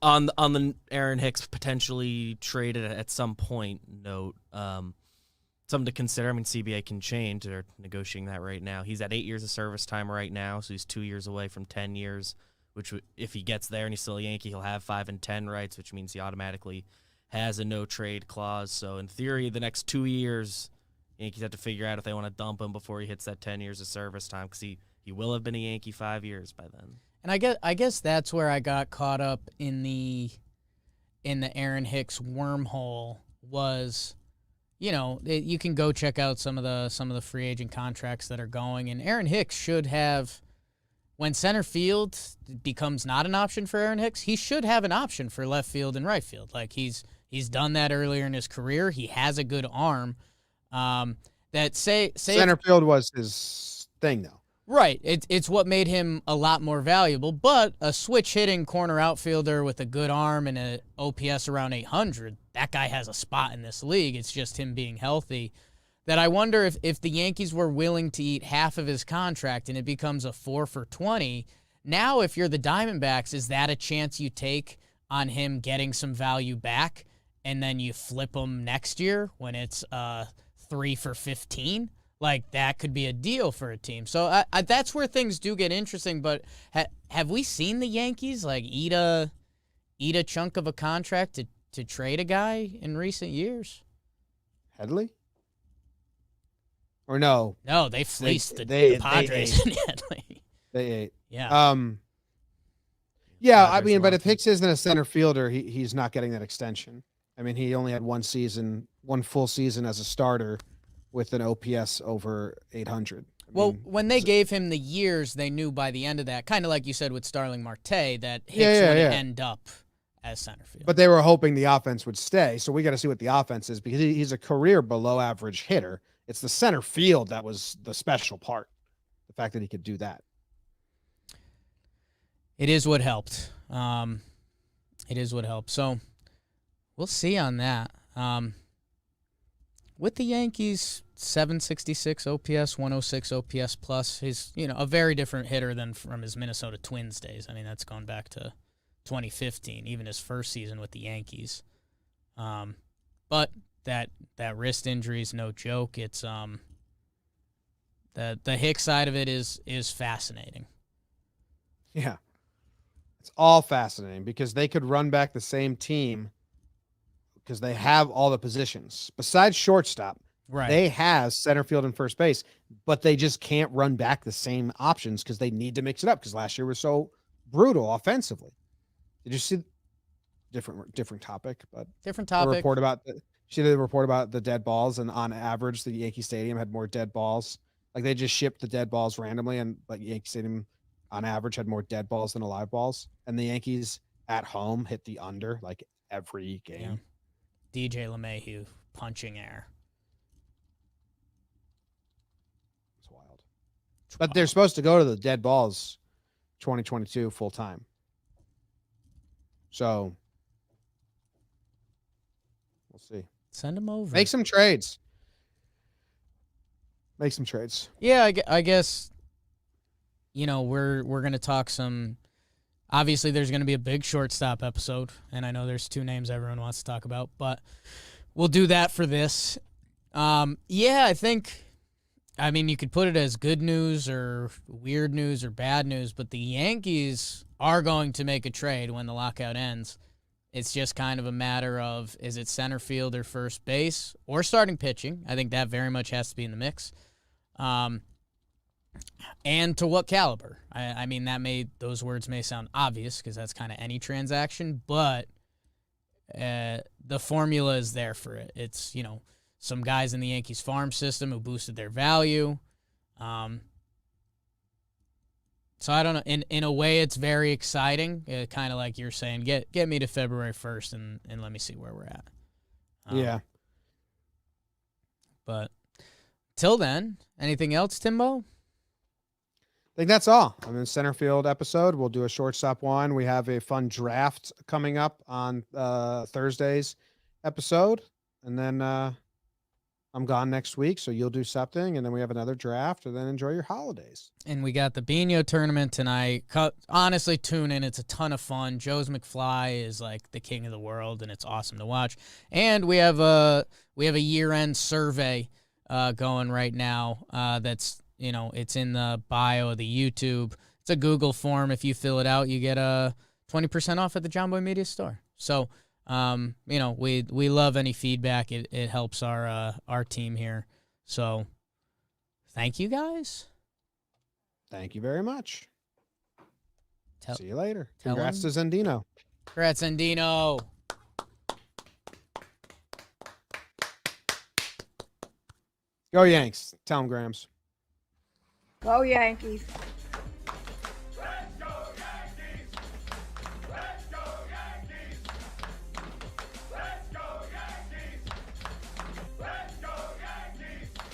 On the Aaron Hicks potentially traded at some point note, something to consider. I mean, CBA can change. They're negotiating that right now. He's at 8 years of service time right now, so he's 2 years away from 10 years, which if he gets there and he's still a Yankee, he'll have 5 and 10 rights, which means he automatically has a no-trade clause. So in theory, the next 2 years, Yankees have to figure out if they want to dump him before he hits that 10 years of service time, because he will have been a Yankee 5 years by then. And I guess that's where I got caught up in the Aaron Hicks wormhole was, you can go check out some of the free agent contracts that are going, and Aaron Hicks should have, when center field becomes not an option for Aaron Hicks, he should have an option for left field and right field. Like he's done that earlier in his career. He has a good arm. Center field was his thing though. Right. It's what made him a lot more valuable, but a switch-hitting corner outfielder with a good arm and an OPS around 800, that guy has a spot in this league. It's just him being healthy. That I wonder if the Yankees were willing to eat half of his contract and it becomes a 4 for 20, now if you're the Diamondbacks, is that a chance you take on him getting some value back and then you flip him next year when it's 3 for 15? Like, that could be a deal for a team. So that's where things do get interesting. But have we seen the Yankees, like, eat a chunk of a contract to trade a guy in recent years? Headley? Or no? No, they fleeced the Padres in Headley. They ate. Yeah. Yeah, Padres I mean, but lost if Hicks isn't a center fielder, he's not getting that extension. I mean, he only had one full season as a starter with an OPS over 800. Well, when they gave him the years, they knew by the end of that, kind of like you said with Starling Marte, that Hicks would end up as center field. But they were hoping the offense would stay, so we got to see what the offense is, because he's a career below-average hitter. It's the center field that was the special part, the fact that he could do that. It is what helped. It is what helped. So we'll see on that. With the Yankees, 766 OPS, 106 OPS plus, he's a very different hitter than from his Minnesota Twins days. I mean, that's gone back to 2015, even his first season with the Yankees. But that wrist injury is no joke. It's the Hicks side of it is fascinating. Yeah. It's all fascinating because they could run back the same team because they have all the positions. Besides shortstop, right? They have center field and first base, but they just can't run back the same options because they need to mix it up because last year was so brutal offensively. Did you see different topic, but different topic. The report about the report about the dead balls, and on average, the Yankee Stadium had more dead balls. Like they just shipped the dead balls randomly, and like Yankee Stadium on average had more dead balls than alive balls. And the Yankees at home hit the under like every game. Yeah. DJ LeMahieu punching air. It's wild. But they're supposed to go to the dead balls 2022 full time. So we'll see. Send them over. Make some trades. Yeah, I guess, we're going to talk some. Obviously, there's going to be a big shortstop episode, and I know there's two names everyone wants to talk about, but we'll do that for this. Yeah, I think, you could put it as good news or weird news or bad news, but the Yankees are going to make a trade when the lockout ends. It's just kind of a matter of, is it center field or first base or starting pitching? I think that very much has to be in the mix. And to what caliber? Those words may sound obvious because that's kind of any transaction, but the formula is there for it. It's, some guys in the Yankees farm system who boosted their value. So I don't know. In a way, it's very exciting. Kind of like you're saying, get me to February 1st and let me see where we're at. Yeah. But till then, anything else, Timbo? I think that's all. Center field episode. We'll do a shortstop one. We have a fun draft coming up on Thursday's episode. And then I'm gone next week, so you'll do something, and then we have another draft, and then enjoy your holidays. And we got the Bino tournament tonight. Honestly, tune in. It's a ton of fun. Joe's McFly is like the king of the world, and it's awesome to watch. And we have a year-end survey going right now. That's it's in the bio of the YouTube. It's a Google form. If you fill it out, you get 20% off at the JOMBOY Media Store. So. We love any feedback. It helps our team here. So thank you guys. Thank you very much. See you later. tell Congrats him. to Zendino. Congrats, Andino. Go Yanks. Tell him, Grams. Go Yankees.